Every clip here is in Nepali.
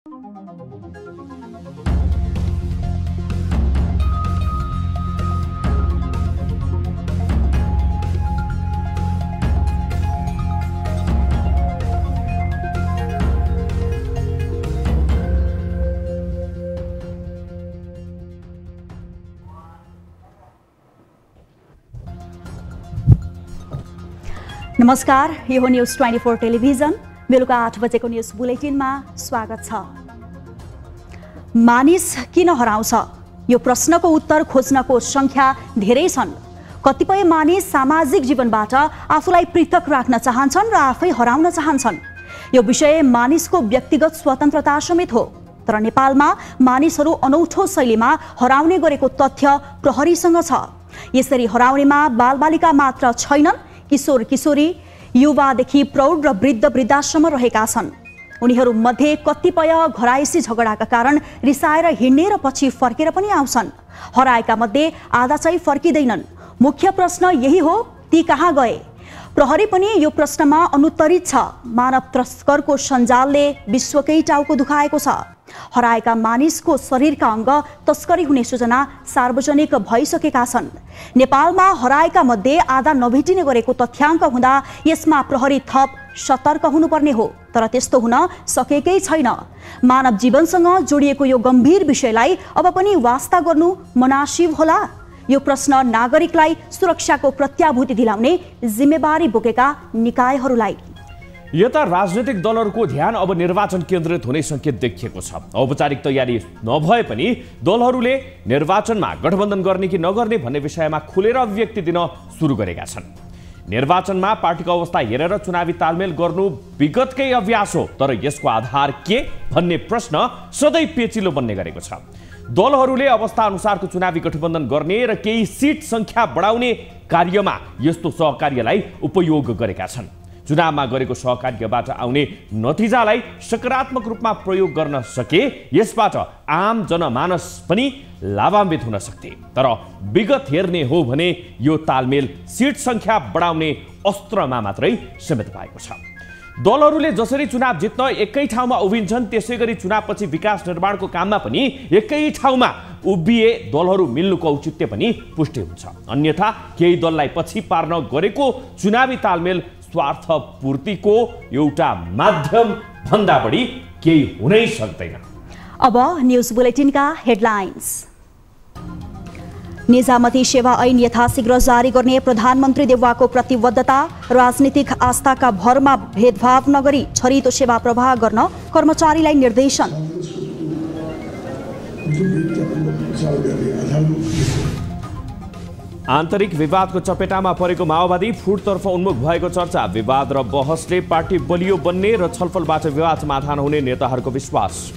नमस्कार, यो हो न्यूज 24 टेलिभिजन। बेलुका 8 बजेको न्यूज बुलेटिनमा स्वागत छ। मानिस किन हराउँछ? यो प्रश्नको उत्तर खोज्नको संख्या धेरै छन्। कतिपय मानिस सामाजिक जीवनबाट आफूलाई पृथक राख्न चाहन्छन् र आफै हराउन चाहन्छन्। यो विषय मानिसको व्यक्तिगत स्वतन्त्रता समेत हो। तर नेपालमा मानिसहरू अनौठो शैलीमा हराउने गरेको तथ्य प्रहरीसँग छ। यसरी हराउनेमा बालबालिका मात्र छैनन्, किशोर किशोरी, युवादेखि प्रौढ र वृद्ध वृद्धासम्म रहेका छन्। उनीहरूमध्ये कतिपय घरायसी झगडाका कारण रिसाएर हिँड्ने र पछि फर्केर पनि आउँछन्। हराएका मध्ये आधा चाहिँ फर्किँदैनन्। मुख्य प्रश्न यही हो, ती कहाँ गए? प्रहरी पनि यो प्रश्नमा अनुत्तरित छ। मानव तस्करको सञ्जालले विश्वकै टाउको दुखाएको छ। हराएका मानिसको शरीरका अङ्ग तस्करी हुने सूचना सार्वजनिक भइसकेका छन्। नेपालमा हराएका मध्ये आधा नभेटिने गरेको तथ्याङ्क हुँदा यसमा प्रहरी थप सतर्क हुनुपर्ने हो। तर त्यस्तो हुन सकेकै छैन। मानव जीवनसँग जोडिएको यो गम्भीर विषयलाई अब पनि वास्ता गर्नु मनासिब होला? यो प्रश्न नागरिकलाई सुरक्षाको प्रत्याभूति दिलाउने जिम्मेवारी बोकेका निकायहरूलाई। यता राजनैतिक दलहरूको ध्यान अब निर्वाचन केन्द्रित हुने संकेत देखिएको छ। औपचारिक तयारी नभए पनि दलहरूले निर्वाचनमा गठबन्धन गर्ने कि नगर्ने भन्ने विषयमा खुलेर अभिव्यक्ति दिन सुरु गरेका छन्। निर्वाचनमा पार्टीको अवस्था हेरेर चुनावी तालमेल गर्नु विगतकै अभ्यास हो, तर यसको आधार के भन्ने प्रश्न सधैँ पेचिलो बन्ने गरेको छ। दलहरूले अवस्था अनुसारको चुनावी गठबन्धन गर्ने र केही सिट संख्या बढाउने कार्यमा यस्तो सहकार्यलाई उपयोग गरेका छन्। चुनावमा गरेको सहकार्यबाट आउने नतिजालाई सकारात्मक रूपमा प्रयोग गर्न सके यसबाट आम जनमानस पनि लाभान्वित हुन सक्थे। तर विगत हेर्ने हो भने यो तालमेल सिट संख्या बढाउने अस्त्रमा मात्रै सीमित भएको छ। दलहरूले जसरी चुनाव जित्न एकै ठाउँमा उभिन्छन्, त्यसै गरी चुनावपछि विकास निर्माणको काममा पनि एकै ठाउँमा उभिए दलहरू मिल्नुको औचित्य पनि पुष्टि हुन्छ। अन्यथा केही दललाई पछि पार्न गरेको चुनावी तालमेल स्वार्थ पूर्तिको एउटा माध्यम भन्दा बढी केही हुनै सक्दैन। अब न्यूज बुलेटिनका हेडलाइन्स। निजामती सेवा ऐन यथाशीघ्र जारी गर्ने प्रधानमन्त्री देउवाको प्रतिबद्धता। राजनीतिक आस्थाका भरमा भेदभाव नगरी छरितो सेवा प्रवाह गर्न कर्मचारीलाई निर्देशन। आन्तरिक विवादको चपेटामा परेको माओवादी फुटतर्फ उन्मुख भएको चर्चा। विवाद र बहसले पार्टी बलियो बन्ने र छलफलबाट विवाद समाधान हुने नेताहरूको विश्वास।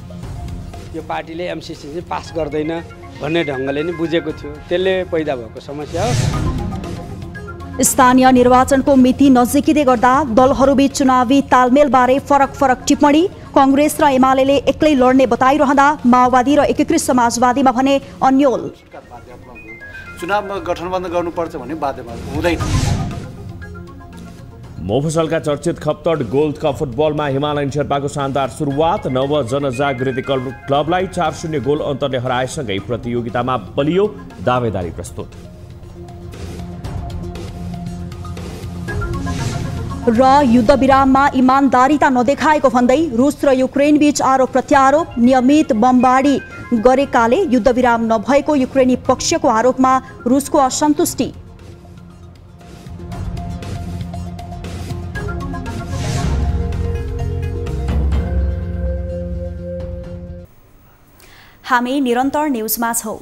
यो पार्टीले एमसीसी चाहिँ पास गर्दैन भन्ने ढङ्गले नै बुझेको थियो, त्यसले पैदा भएको समस्या हो। स्थानीय निर्वाचनको मिति नजिकिँदै गर्दा दलहरूबीच चुनावी तालमेलबारे फरक टिप्पणी। कांग्रेस र एमाले एक्लै लड्ने बताइरहँदा माओवादी र एकीकृत समाजवादीमा भने अन्यल। चुनावमा गठबन्धन गर्नुपर्छ भन्ने बाध्यता हुँदैन। मोफसलका चर्चित खप्तड गोल्ड कप फुटबलमा हिमालयन शेर्पाको शानदार सुरुवात। नव जनजागृति क्लबलाई 4-0 गोल अन्तरले हराएसँगै प्रतियोगितामा बलियो दावेदारी प्रस्तुत। र युद्धविराममा इमानदारीता नदेखाएको भन्दै रुस र युक्रेन बीच आरोप प्रत्यारोप। नियमित बमबारी गरेकाले युद्धविराम नभएको युक्रेनी पक्षको आरोपमा रुसको असन्तुष्टि। हामी निरन्तर न्यूजमा छौं।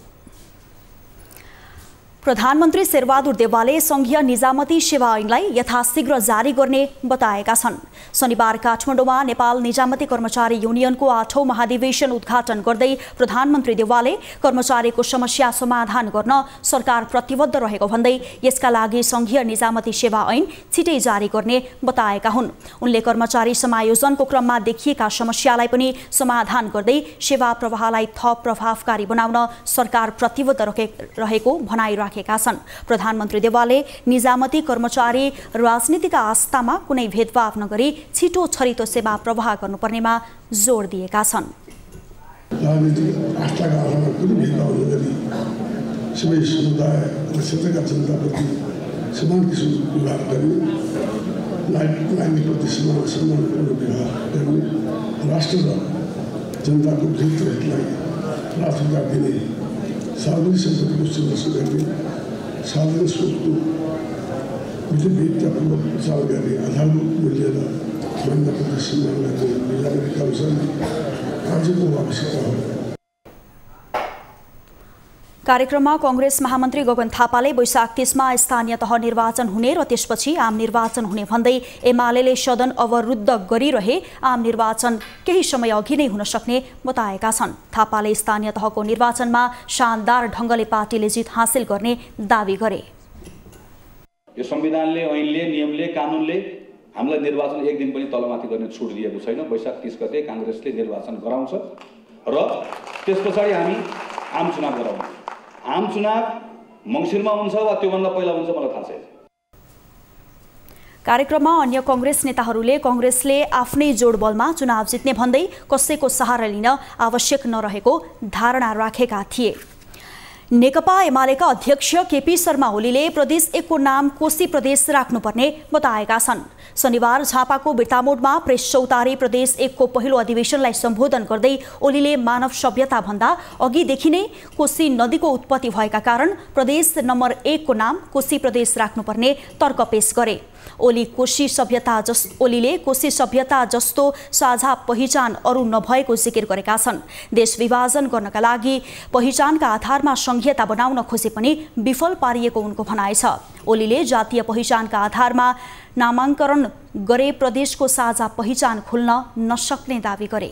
प्रधानमन्त्री शेरबहादुर देउवाले संघीय निजामती सेवा ऐनलाई यथाशीघ्र जारी गर्ने बताएका छन्। शनिबार काठमाडौँमा नेपाल निजामती कर्मचारी युनियनको 8औं महाधिवेशन उद्घाटन गर्दै प्रधानमन्त्री देउवाले कर्मचारीको समस्या समाधान गर्न सरकार प्रतिबद्ध रहेको भन्दै यसका लागि संघीय निजामती सेवा ऐन छिटै जारी गर्ने बताएका हुन्। उनले कर्मचारी समायोजनको क्रममा देखिएका समस्यालाई पनि समाधान गर्दै सेवा प्रवाहलाई थप प्रभावकारी बनाउन सरकार प्रतिबद्ध रहेको भनाइराखेका छन्। प्रधानमन्त्री देउवाले निजामती कर्मचारी राजनीतिक आस्थामा कुनै भेदभाव नगरी छिटो छरितो सेवा प्रवाह गर्नुपर्नेमा जोड दिएका छन्। राजनीतिक आस्थाका आधारमा कुनै भेदभाव नगरी सबै समुदाय र क्षेत्रका जनताप्रति समान किसिमको व्यवहार गर्ने, नागरिकप्रति सम्मानपूर्ण व्यवहार गर्ने, राष्ट्र र जनताको हितलाई प्राथमिकता दिने, सार्वजनिक सम्पत्तिको संरक्षण गर्ने, सार्वजनिक स्रोतको विविधतापूर्वक प्रचार गर्ने, आधारभूत मूल्य र मान्यताप्रति सम्मान गर्ने नागरिक अनुसार आजको आवश्यकता हो। कार्यक्रममा कांग्रेस महामन्त्री गगन थापाले वैशाख 30 मा स्थानीय तह निर्वाचन हुने र त्यसपछि आम निर्वाचन हुने भन्दै एमालेले सदन अवरुद्ध गरिरहे आम निर्वाचन केही समय अघि नै हुन सक्ने बताएका छन्। थापाले स्थानीय तहको निर्वाचनमा शानदार ढंगले पार्टीले जित हासिल गर्ने दावी गरे। यो संविधानले, ऐनले, नियमले, कानुनले हामीलाई निर्वाचन एक दिन पनि तलमाथि गर्ने छुट दिएको छैन। वैशाख 30 गते कांग्रेसले निर्वाचन गराउँछ र त्यसपछि हामी आम चुनाव गराउँछ। आम चुनाव मङ्सिरमा हुन्छ वा त्योभन्दा पहिला हुन्छ मलाई थाहा छैन। कार्यक्रममा अन्य कांग्रेस नेताहरूले कांग्रेसले आफ्नै जोडबलमा चुनाव जित्ने भन्दै कसैको सहारा लिन आवश्यक नरहेको धारणा राखेका थिए। नेकपा एमालेका अध्यक्ष केपी शर्मा ओलीले प्रदेश 1 को नाम कोशी प्रदेश राख्नुपर्ने बताएका छन्। शनिबार झापाको बिर्तामोडमा प्रेस चौतारी प्रदेश 1 को पहिलो अधिवेशनलाई सम्बोधन गर्दै ओलीले मानव सभ्यता भन्दा अघिदेखि नै कोशी नदीको उत्पत्ति भएका कारण प्रदेश नम्बर 1 को नाम कोशी प्रदेश राख्नुपर्ने तर्क पेश गरे। ओलीले कोशी सभ्यता जस्तो साझा पहिचान अरू नभएको जिकिर गरेका छन्। देश विभाजन गर्नका लागि पहिचानका आधारमा संहिता बनाउन खोजे पनि विफल पारिएको उनको भनाइ छ। ओलीले जातीय पहिचानका आधारमा नामाङ्करण गरे प्रदेशको साझा पहिचान खुल्न नसक्ने दावी गरे।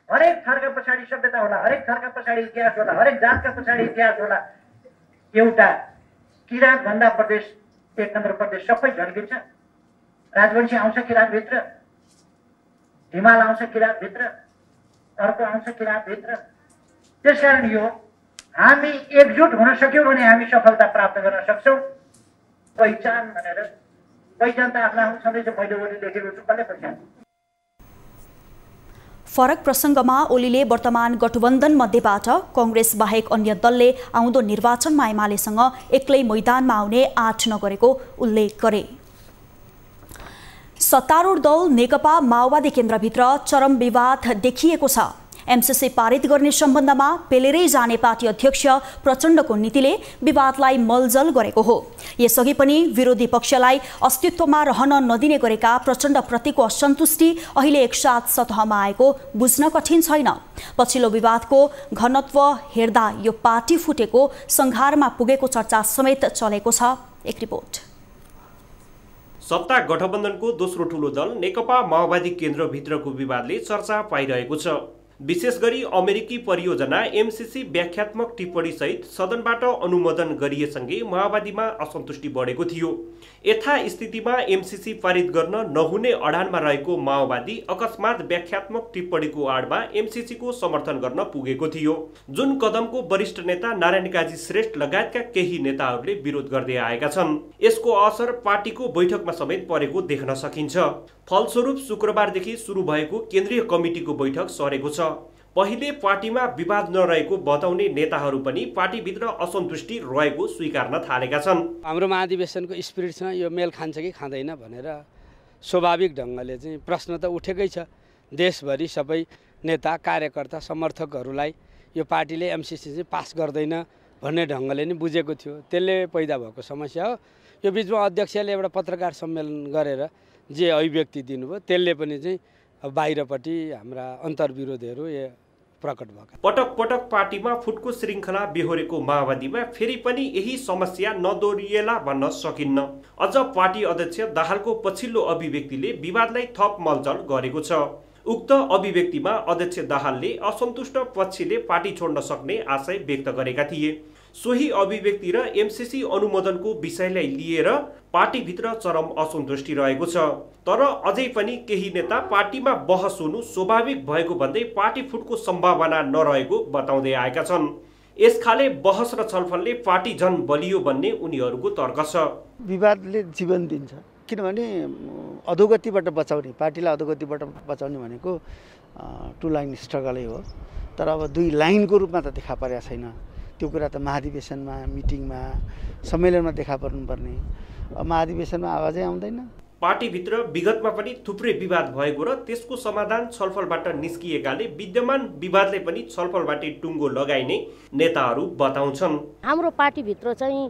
हरेक थरका पछाडि सभ्यता होला, हरेक थरका पछाडि इतिहास होला, हरेक जातका पछाडि इतिहास होला। एउटा किराँत भन्दा प्रदेश 1 नम्बर प्रदेश सबै झल्किन्छ। राजवंशी आउँछ किराँतभित्र, हिमाल आउँछ किराँतभित्र, अर्को आउँछ किराँतभित्र। त्यसकारण यो हामी एकजुट हुन सक्यौँ भने हामी सफलता प्राप्त गर्न सक्छौँ। पहिचान भनेर पहिचान त आफ्नो आफ्नो छँदैछ। मैले ओली लेखेको छु, कसले पहिचान? फरक प्रसङ्गमा ओलीले वर्तमान गठबन्धन मध्येबाट कांग्रेस बाहेक अन्य दलले आउँदो निर्वाचनमा एमालेसँग एक्लै मैदानमा आउने आँट नगरेको उल्लेख गरे। सत्तारूढ दल नेकपा माओवादी केन्द्रभित्र चरम विवाद देखिएको छ। एमसीसी पारित गर्ने सम्बन्धमा पेलेरै जाने पार्टी अध्यक्ष प्रचण्डको नीतिले विवादलाई मलजल गरेको हो। यसअघि पनि विरोधी पक्षलाई अस्तित्वमा रहन नदिने गरेका प्रचण्डप्रतिको असन्तुष्टि अहिले एकसाथ सतहमा आएको बुझ्न कठिन छैन। पछिल्लो विवादको घनत्व हेर्दा यो पार्टी फुटेको संघारमा पुगेको चर्चा समेत चलेको छ। एक रिपोर्ट। सत्ता गठबन्धनको दोस्रो ठूलो दल नेकपा माओवादी केन्द्रभित्रको विवादले चर्चा पाइरहेको छ। विशेष गरी अमेरिकी परियोजना एमसीसी व्याख्यात्मक टिप्पणी सहित सदनबाट अनुमोदन गरिएसँगै माओवादीमा असन्तुष्टि बढेको थियो। यथास्थितिमा एमसीसी पारित गर्न नहुने अडानमा रहेको माओवादी अकस्मात व्याख्यात्मक टिप्पणीको आडमा एमसीसीको समर्थन गर्न पुगेको थियो, जुन कदमको वरिष्ठ नेता नारायण काजी श्रेष्ठ लगायतका केही नेताहरूले विरोध गर्दै आएका छन्। यसको असर पार्टीको बैठकमा समेत परेको देख्न सकिन्छ। फलस्वरूप शुक्रबारदेखि सुरु भएको केन्द्रीय कमिटीको बैठक सरेको छ। पहिले पार्टीमा विवाद नरहेको बताउने नेताहरू पनि पार्टीभित्र असन्तुष्टि रहेको स्वीकार्न थालेका छन्। हाम्रो महाधिवेशनको स्पिरिटसँग यो मेल खान्छ कि खाँदैन भनेर स्वाभाविक ढङ्गले चाहिँ प्रश्न त उठेकै छ। देशभरि सबै नेता, कार्यकर्ता, समर्थकहरूलाई यो पार्टीले एमसीसी चाहिँ पास गर्दैन भन्ने ढङ्गले नै बुझेको थियो। त्यसले पैदा भएको समस्या हो। यो बिचमा अध्यक्षले एउटा पत्रकार सम्मेलन गरेर जे अभिव्यक्ति दिनुभयो त्यसले पनि चाहिँ बाहिरपट्टि हाम्रा अन्तर्विरोधहरू प्रकट भएका। पटक पटक पार्टीमा फुटको श्रृङ्खला बेहोरेको माओवादीमा फेरि पनि यही समस्या नदोरिएला भन्न सकिन्न। अझ पार्टी अध्यक्ष दाहालको पछिल्लो अभिव्यक्तिले विवादलाई थप मलजल गरेको छ। उक्त अभिव्यक्तिमा अध्यक्ष दाहालले असन्तुष्ट पक्षले पार्टी छोड्न सक्ने आशय व्यक्त गरेका थिए। सोही अभिव्यक्ति र एमसीसी अनुमोदनको विषयलाई लिएर पार्टीभित्र चरम असन्तुष्टि रहेको छ। तर अझै पनि केही नेता पार्टीमा बहस हुनु स्वाभाविक भएको भन्दै पार्टी फुटको सम्भावना नरहेको बताउँदै आएका छन्। यसखाले बहस र छलफलले पार्टी झन बलियो भन्ने उनीहरूको तर्क छ। विवादले जीवन दिन्छ। किनभने अधोगतिबाट बचाउने, पार्टीलाई अधोगतिबाट बचाउने भनेको टु लाइन स्ट्रगलै हो। तर अब दुई लाइनको रूपमा त देखा परेको छैन। त्यो कुरा त महाधिवेशनमा, मिटिङमा, सम्मेलनमा देखा पर्नुपर्ने। महाधिवेशनमा आवाजै आउँदैन। पार्टीभित्र विगतमा पनि थुप्रै विवाद भएको र त्यसको समाधान छलफलबाट निस्किएकाले विद्यमान विवादले पनि छलफलबाटै टुङ्गो लगाइने नेताहरू बताउँछन्। हाम्रो पार्टीभित्र चाहिँ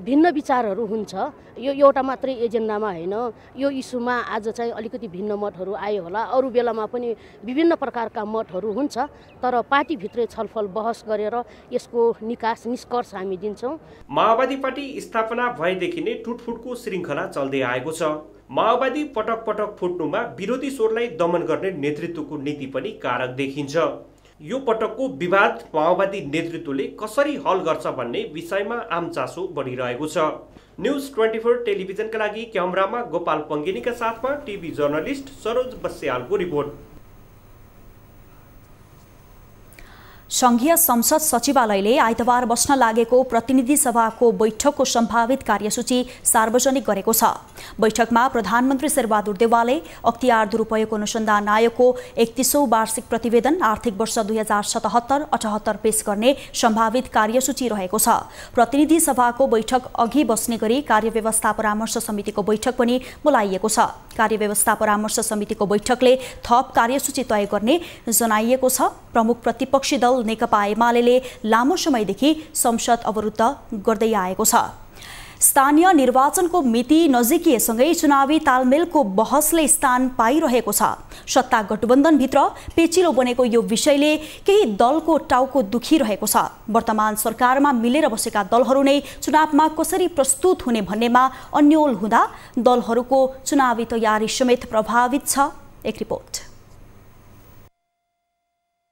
भिन्न विचारहरू हुन्छ। यो एउटा मात्रै एजेन्डामा होइन, यो इस्युमा आज चाहिँ अलिकति भिन्न मतहरू आयो होला, अरू बेलामा पनि विभिन्न प्रकारका मतहरू हुन्छ। तर पार्टीभित्रै छलफल बहस गरेर यसको निष्कर्ष हामी दिन्छौँ। माओवादी पार्टी स्थापना भएदेखि नै टुटफुटको श्रृङ्खला चल्दै आएको छ। माओवादी पटक पटक फुट्नुमा विरोधी स्वरलाई दमन गर्ने नेतृत्वको नीति पनि कारक देखिन्छ। यो पटकको विवाद माओवादी नेतृत्वले कसरी हल गर्छ भन्ने विषयमा आम चासो बढिरहेको छ। न्युज 24 टेलिभिजनका लागि क्यामेरामा गोपाल पङ्गेनीका साथमा टिभी जर्नलिस्ट सरोज बस्यालको रिपोर्ट। संघीय संसद सचिवालयले आइतबार बस्न लागेको प्रतिनिधि सभाको बैठकको सम्भावित कार्यसूची सार्वजनिक गरेको छ। बैठकमा प्रधानमन्त्री शेरबहादुर देउवाले अख्तियार दुरुपयोग अनुसन्धान आयोगको 31औं वार्षिक प्रतिवेदन आर्थिक वर्ष 2077-78 पेश गर्ने सम्भावित कार्यसूची रहेको छ। प्रतिनिधि सभाको बैठक अघि बस्ने गरी कार्यव्यवस्था परामर्श समितिको बैठक पनि बोलाइएको छ। कार्यव्यवस्था परामर्श समितिको बैठकले थप कार्यसूची तय गर्ने जनाइएको छ। प्रमुख प्रतिपक्षी दल नेकपा एमाले लामो समयदेखि संसद अवरुद्ध गर्दै आएको छ। स्थानीय निर्वाचनको मिति नजिकिएसँगै चुनावी तालमेलको बहसले स्थान पाइरहेको छ। सत्ता गठबन्धनभित्र पेचिलो बनेको यो विषयले केही दलको टाउको दुखिरहेको छ। वर्तमान सरकारमा मिलेर बसेका दलहरू नै चुनावमा कसरी प्रस्तुत हुने भन्नेमा अन्योल हुँदा दलहरूको चुनावी तयारी समेत प्रभावित छ। एक रिपोर्ट।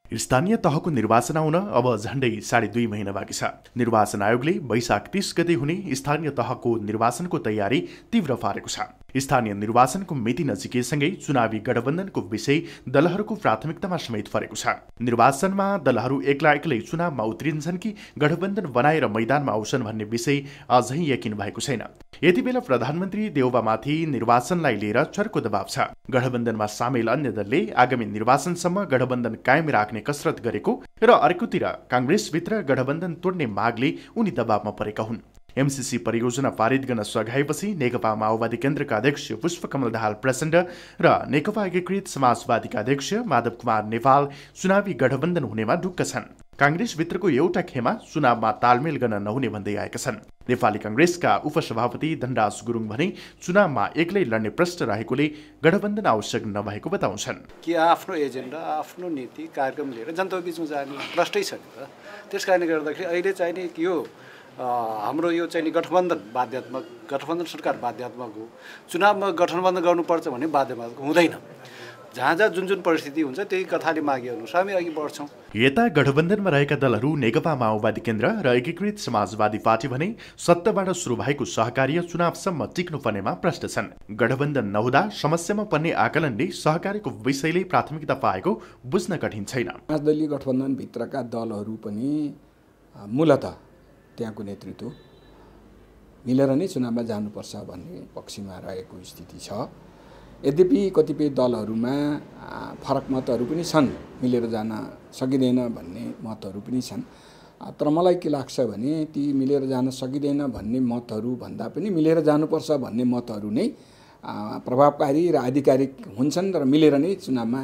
स्थानीय तहको निर्वाचन आउन अब झण्डै 2.5 महिना बाँकी छ। निर्वाचन आयोगले वैशाख 30 गते हुने स्थानीय तहको निर्वाचनको तयारी तीव्र पारेको छ। स्थानीय निर्वाचनको मिति नजिकिएसँगै चुनावी गठबन्धनको विषय दलहरूको प्राथमिकतामा समेत परेको छ। निर्वाचनमा दलहरू एक्लै चुनावमा उत्रिन्छन् कि गठबन्धन बनाएर मैदानमा आउँछन् भन्ने विषय अझै यकिन भएको छैन। यति बेला प्रधानमन्त्री देउवामाथि निर्वाचनलाई लिएर चर्को दबाव छ। गठबन्धनमा सामेल अन्य दलले आगामी निर्वाचनसम्म गठबन्धन कायम राख्ने कसरत गरेको र अर्कोतिर कांग्रेसभित्र गठबन्धन तोड्ने मागले उनी दबावमा परेका हुन्। एमसीसी परियोजना पारित गर्न सघाएपछि नेकपा माओवादी केन्द्रका अध्यक्ष पुष्पकमल दाहाल प्रचण्ड र नेकपा एकीकृत समाजवादीका अध्यक्ष माधव कुमार नेपाल चुनावी गठबन्धन हुनेमा ढुक्क छन्। कांग्रेसभित्रको एउटा खेमा चुनावमा तालमेल गर्न नहुने भन्दै आएका छन्। नेपाली कांग्रेसका उपसभापति धनराज गुरुङ भने चुनावमा एक्लै लड्ने प्रश्न रहेकोले गठबन्धन आवश्यक नभएको बताउँछन्। कि आफ्नो एजेन्डा, आफ्नो नीति, कार्यक्रम लिएर जनताको बीचमा जाने प्रश्नै छैन। त्यसकारणले गर्दाखेरि अहिले चाहिने यो हाम्रो यो चाहिँ गठबन्धन बाध्यात्मक, गठबन्धन सरकार बाध्यात्मक हो। चुनावमा गठबन्धन गर्नुपर्छ भने बाध्यतात्मक हुँदैन। जहाँ जहाँ जुन परिस्थिति हुन्छ त्यही कथाले मागे अनुसार हामी अघि बढ्छौँ। यता गठबन्धनमा रहेका दलहरू नेकपा माओवादी केन्द्र र एकीकृत समाजवादी पार्टी भने सत्ताबाट सुरु भएको सहकार्य चुनावसम्म टिक्नुपर्नेमा प्रश्न छन्। गठबन्धन नहुँदा समस्यामा पर्ने आकलनले सहकार्यको विषयले प्राथमिकता पाएको बुझ्न कठिन छैन। पाँचदलीय गठबन्धनभित्रका दलहरू पनि मूलत त्यहाँको नेतृत्व मिलेर नै चुनावमा जानुपर्छ भन्ने पक्षमा रहेको स्थिति छ। यद्यपि कतिपय दलहरूमा फरक मतहरू पनि छन्, मिलेर जान सकिँदैन भन्ने मतहरू पनि छन्। तर मलाई के लाग्छ भने ती मिलेर जान सकिँदैन भन्ने मतहरू भन्दा पनि मिलेर जानुपर्छ भन्ने मतहरू नै प्रभावकारी र आधिकारिक हुन्छन् र मिलेर नै चुनावमा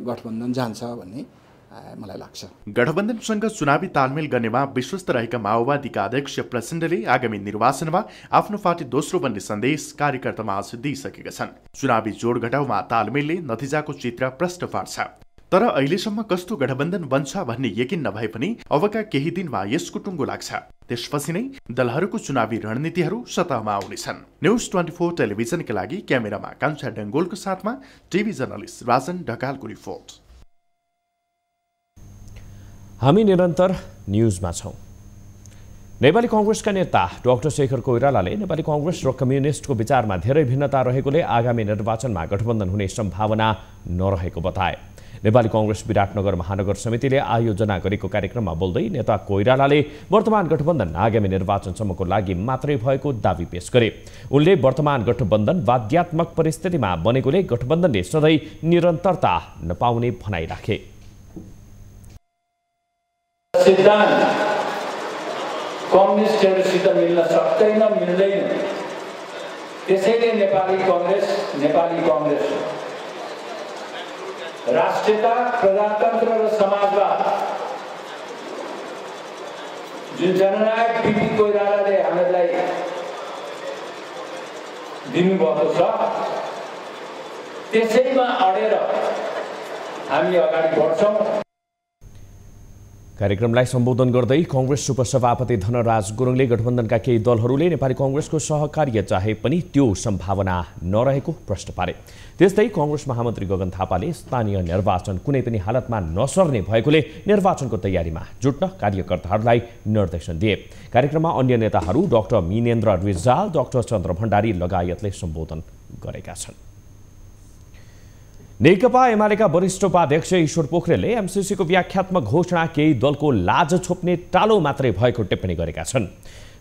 गठबन्धन जान्छ भन्ने मलाई लाग्छ। गठबन्धनसँग चुनावी तालमेल गर्नेमा विश्वस्त रहेका माओवादीका अध्यक्ष प्रचण्डले आगामी निर्वाचनमा आफ्नो पार्टी दोस्रो बन्ने सन्देश कार्यकर्तामा आज दिइसकेका छन्। चुनावी जोड घटाउमा तालमेलले नतिजाको चित्र प्रष्ट पार्छ। तर अहिलेसम्म कस्तो गठबन्धन बन्छ भन्ने यकिन नभए पनि अबका केही दिनमा यसको टुङ्गो लाग्छ। त्यसपछि नै दलहरूको चुनावी रणनीतिहरू सतहमा आउनेछन्। न्युज 24 टेलिभिजनका लागि क्यामेरामा कान्छा डङ्गोलको साथमा टिभी जर्नलिस्ट राजन ढकालको रिपोर्ट। हामी निरन्तर न्युजमा छौं। नेपाली कांग्रेसका नेता डाक्टर शेखर कोइरालाले नेपाली कांग्रेस र कम्युनिस्टको विचारमा धेरै भिन्नता रहेकोले आगामी निर्वाचनमा गठबन्धन हुने सम्भावना नरहेको बताए। नेपाली कांग्रेस विराटनगर महानगर समितिले आयोजना गरेको कार्यक्रममा बोल्दै नेता कोइरालाले वर्तमान गठबन्धन आगामी निर्वाचनसम्मको लागि मात्रै भएको दावी पेश गरे। उनले वर्तमान गठबन्धन वाद्यात्मक परिस्थितिमा बनेकोले गठबन्धनले सधैँ निरन्तरता नपाउने भनाइ राखे। सिद्धान्त कम्युनिस्टहरुसित मिल्न सक्दैन, मिल्दैन। त्यसैले नेपाली कांग्रेस राष्ट्रियता, प्रजातन्त्र र समाजवाद जुन जननायक बिपी कोइरालाले हामीलाई दिनुभएको छ त्यसैमा अडेर हामी अगाडि बढ्छौं। कार्यक्रमलाई सम्बोधन गर्दै कांग्रेस उपसभापति धनराज गुरुङले गठबन्धनका केही दलहरूले नेपाली कांग्रेसको सहकार्य चाहे पनि त्यो सम्भावना नरहेको प्रश्न पारे। त्यस्तै कांग्रेस महामन्त्री गगन थापाले स्थानीय निर्वाचन कुनै पनि हालतमा नसर्ने भएकोले निर्वाचनको तयारीमा जुट्न कार्यकर्ताहरूलाई निर्देशन दिए। कार्यक्रममा अन्य नेताहरू डाक्टर मिनेन्द्र रिजाल, डाक्टर चन्द्र भण्डारी लगायतले सम्बोधन गरेका छन्। नेकपा एमालेका वरिष्ठ उपाध्यक्ष ईश्वर पोखरेलले एमसीसीको व्याख्यात्मक घोषणा केही दलको लाज छोप्ने टालो मात्रै भएको टिप्पणी गरेका छन्।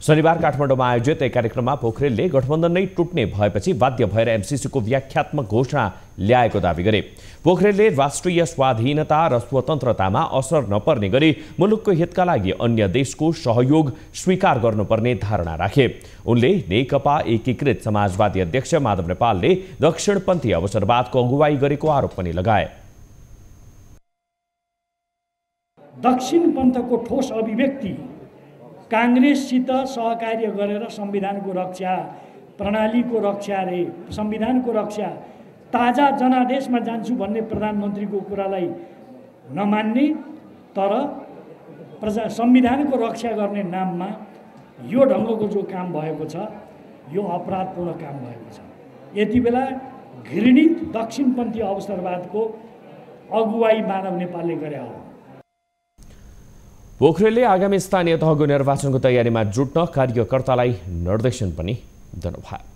शनिबार काठमाडौँमा आयोजित एक कार्यक्रममा पोखरेलले गठबन्धन नै टुट्ने भएपछि बाध्य भएर एमसीसीको व्याख्यात्मक घोषणा ल्याएको दावी गरे। पोखरेलले राष्ट्रिय स्वाधीनता र स्वतन्त्रतामा असर नपर्ने गरी मुलुकको हितका लागि अन्य देशको सहयोग स्वीकार गर्नुपर्ने धारणा राखे। उनले नेकपा एकीकृत समाजवादी अध्यक्ष माधव नेपालले दक्षिणपन्थी अवसरवादको अगुवाई गरेको आरोप पनि लगाए। दक्षिणपन्थको ठोस अभिव्यक्ति कांग्रेससित सहकार्य गरेर संविधानको रक्षा, प्रणालीको रक्षा रे संविधानको रक्षा, ताजा जनादेशमा जान्छु भन्ने प्रधानमन्त्रीको कुरालाई नमान्ने तर संविधानको रक्षा गर्ने नाममा यो ढङ्गको जो काम भएको छ यो अपराधपूर्ण काम भएको छ। यति बेला घृणित दक्षिणपन्थी अवसरवादको अगुवाई माधव नेपालले गरे हो। पोखरेलले आगामी स्थानीय तहको निर्वाचनको तयारीमा जुट्न कार्यकर्तालाई निर्देशन पनि दिनुभयो।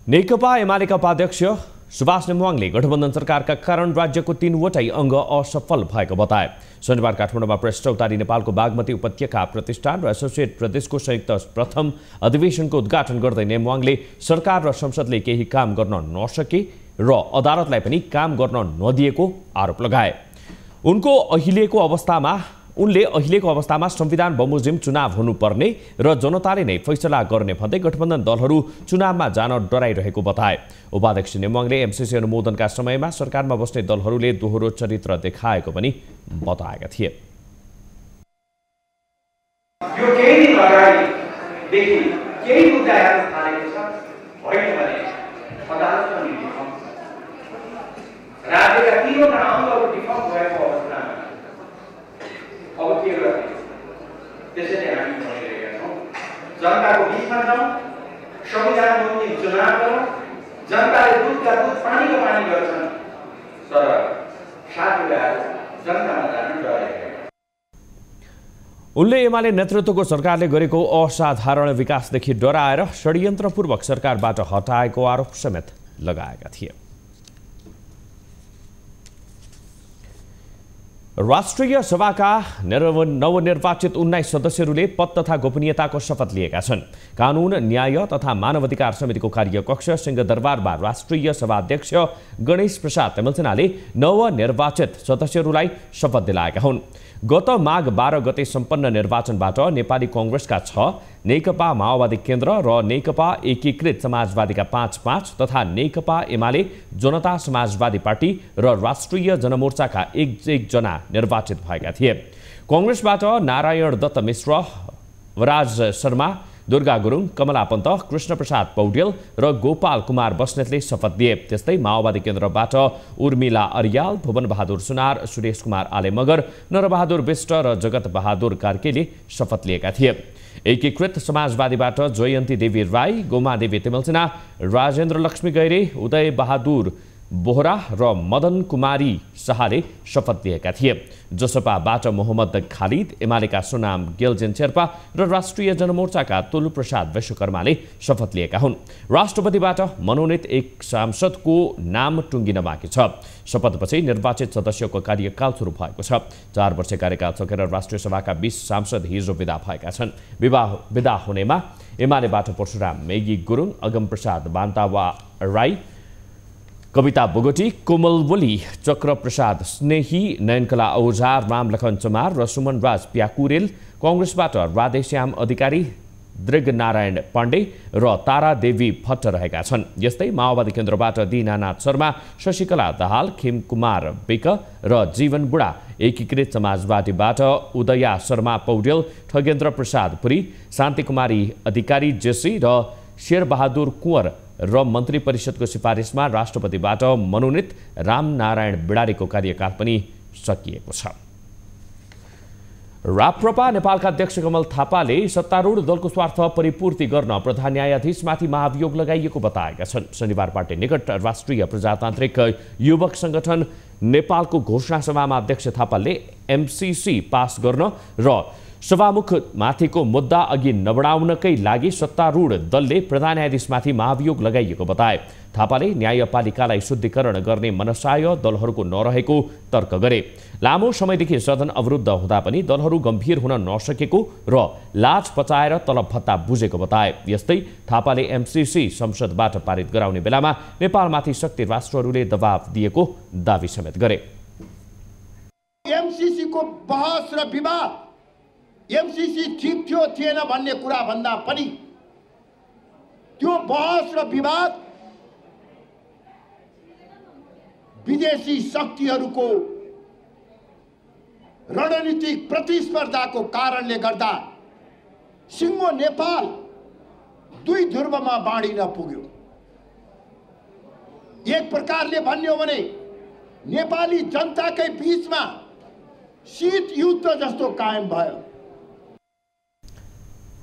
नेकपा एमालेका उपाध्यक्ष सुभाष नेमुवाङले गठबन्धन सरकारका कारण राज्यको 3वटै अङ्ग असफल भएको बताए। शनिबार काठमाडौँमा प्रेस चौतारी नेपालको बागमती उपत्यका प्रतिष्ठान र एसोसिएट प्रदेशको संयुक्त प्रथम अधिवेशनको उद्घाटन गर्दै नेमुवाङले सरकार र संसदले केही काम गर्न नसके र अदालतलाई पनि काम गर्न नदिएको आरोप लगाए। उनले अहिलेको अवस्थामा संविधान बमोजिम चुनाव हुनुपर्ने र जनताले नै फैसला गर्ने भन्दै गठबन्धन दलहरू चुनावमा जान डराइरहेको बताए। उपाध्यक्ष नेमुवाङले एमसीसी अनुमोदनका समयमा सरकारमा बस्ने दलहरूले दोहोरो चरित्र देखाएको पनि बताएका थिए। यो केही दिन अगाडिदेखि केही मुद्दाहरू थालेको छ होइन भने अदालतमा डिफर्म राज्यका 3वटा अङ्गहरू डिफर्म भएको अवस्थामा अब के गर्ने? त्यसैले हामी भनिरहेका छौँ जनताको बिचमा जाउँ, संविधान बमोजिम चुनाव गरौँ। जनताले दुधका दुध, पानीको पानी गर्छन् तर साथीहरू जनतामा जान डराइरहेका। उनले एमाले नेतृत्वको सरकारले गरेको असाधारण विकासदेखि डराएर षड्यन्त्रपूर्वक सरकारबाट हटाएको आरोप समेत लगाएका थिए। राष्ट्रिय सभाका नवनिर्वाचित 19 सदस्यहरूले पद तथा गोपनीयताको शपथ लिएका छन्। कानून, न्याय तथा मानवाधिकार समितिको कार्यकक्ष सिंहदरबारमा राष्ट्रिय सभा अध्यक्ष गणेश प्रसाद तेमलसेनाले नवनिर्वाचित सदस्यहरूलाई शपथ दिलाएका हुन्। गत माघ 12 गते सम्पन्न निर्वाचनबाट नेपाली कांग्रेसका 6, नेकपा माओवादी केन्द्र र नेकपा एकीकृत समाजवादीका 5 तथा नेकपा एमाले जनता समाजवादी पार्टी र राष्ट्रिय जनमोर्चाका 1 जना निर्वाचित भएका थिए। कांग्रेसबाट नारायण दत्त मिश्र, वराज शर्मा, दुर्गा गुरुङ, कमला पन्त, कृष्ण प्रसाद पौडेल र गोपाल कुमार बस्नेतले शपथ दिए। त्यस्तै माओवादी केन्द्रबाट उर्मिला अर्याल, भुवन बहादुर सुनार, सुरेश कुमार आले मगर, नरबहादुर विष्ट र जगत बहादुर कार्कीले शपथ लिएका थिए। एकीकृत समाजवादीबाट जयन्ती देवी राई, गोमा देवी तेमलसेना, राजेन्द्र लक्ष्मी गैरे, उदय बहादुर बोहरा र मदन कुमारी शाहले शपथ लिएका थिए। जसपाबाट मोहम्मद खालिद, एमालेका सोनाम गेलजेन शेर्पा र राष्ट्रिय जनमोर्चाका तुलु प्रसाद विश्वकर्माले शपथ लिएका हुन्। राष्ट्रपतिबाट मनोनित एक सांसदको नाम टुङ्गिन बाँकी छ। शपथपछि निर्वाचित सदस्यको कार्यकाल सुरु भएको छ। 4 वर्ष कार्यकाल सकेर राष्ट्रिय सभाका 20 सांसद हिजो विदा भएका छन्। विदा हुनेमा एमालेबाट परशुराम मेगी गुरुङ, अगम प्रसाद बान्तावा राई, कविता बोगटी, कोमल बोली, चक्र प्रसाद स्नेही, नयनकला औजार, रामलखन चमार र सुमन राज प्याकुरेल, कांग्रेसबाट राधेश्याम अधिकारी, दृगनारायण पाण्डे र तारा देवी भट्ट रहेका छन्। यस्तै माओवादी केन्द्रबाट दीनानाथ शर्मा, शशिकला दाहाल, खेमकुमार विक र जीवन बुढा, एकीकृत समाजवादीबाट उदया शर्मा पौडेल, ठगेन्द्र प्रसाद पुरी, शान्तिकुमारी अधिकारी जेसी र शेरबहादुर कुँवर र मन्त्री परिषदको सिफारिसमा राष्ट्रपतिबाट मनोनित रामनारायण बिडारीको कार्यकाल पनि सकिएको छ। राप्रपा नेपालका अध्यक्ष कमल थापाले सत्तारूढ दलको स्वार्थ परिपूर्ति गर्न प्रधान न्यायाधीशमाथि महाभियोग लगाइएको बताएका छन्। शनिबार पार्टी निकट राष्ट्रिय प्रजातान्त्रिक युवक संगठन नेपालको घोषणा सभामा अध्यक्ष थापाले एमसीसी पास गर्न र सभामुखमाथिको मुद्दा अघि नबढाउनकै लागि सत्तारूढ दलले प्रधान न्यायाधीशमाथि महाभियोग लगाइएको बताए। थापाले न्यायपालिकालाई शुद्धिकरण गर्ने मनसाय दलहरूको नरहेको तर्क गरे। लामो समयदेखि सदन अवरुद्ध हुँदा पनि दलहरू गम्भीर हुन नसकेको र लाज पचाएर तलब भत्ता बुझेको बताए। यस्तै थापाले एमसीसी संसदबाट पारित गराउने बेलामा नेपालमाथि शक्ति राष्ट्रहरूले दबाव दिएको दावी समेत गरे। एमसीसी को बहस र विवाद, एमसीसी ठीक थियो थिएन भन्ने कुरा भन्दा पनि त्यो बहस र विवाद विदेशी शक्तिहरूको रणनीतिक प्रतिस्पर्धाको कारणले गर्दा सिङ्गो नेपाल दुई ध्रुवमा बाँडिन पुग्यो। एक प्रकारले भन्यो भने नेपाली जनताकै बीचमा शीत युद्ध जस्तो कायम भयो।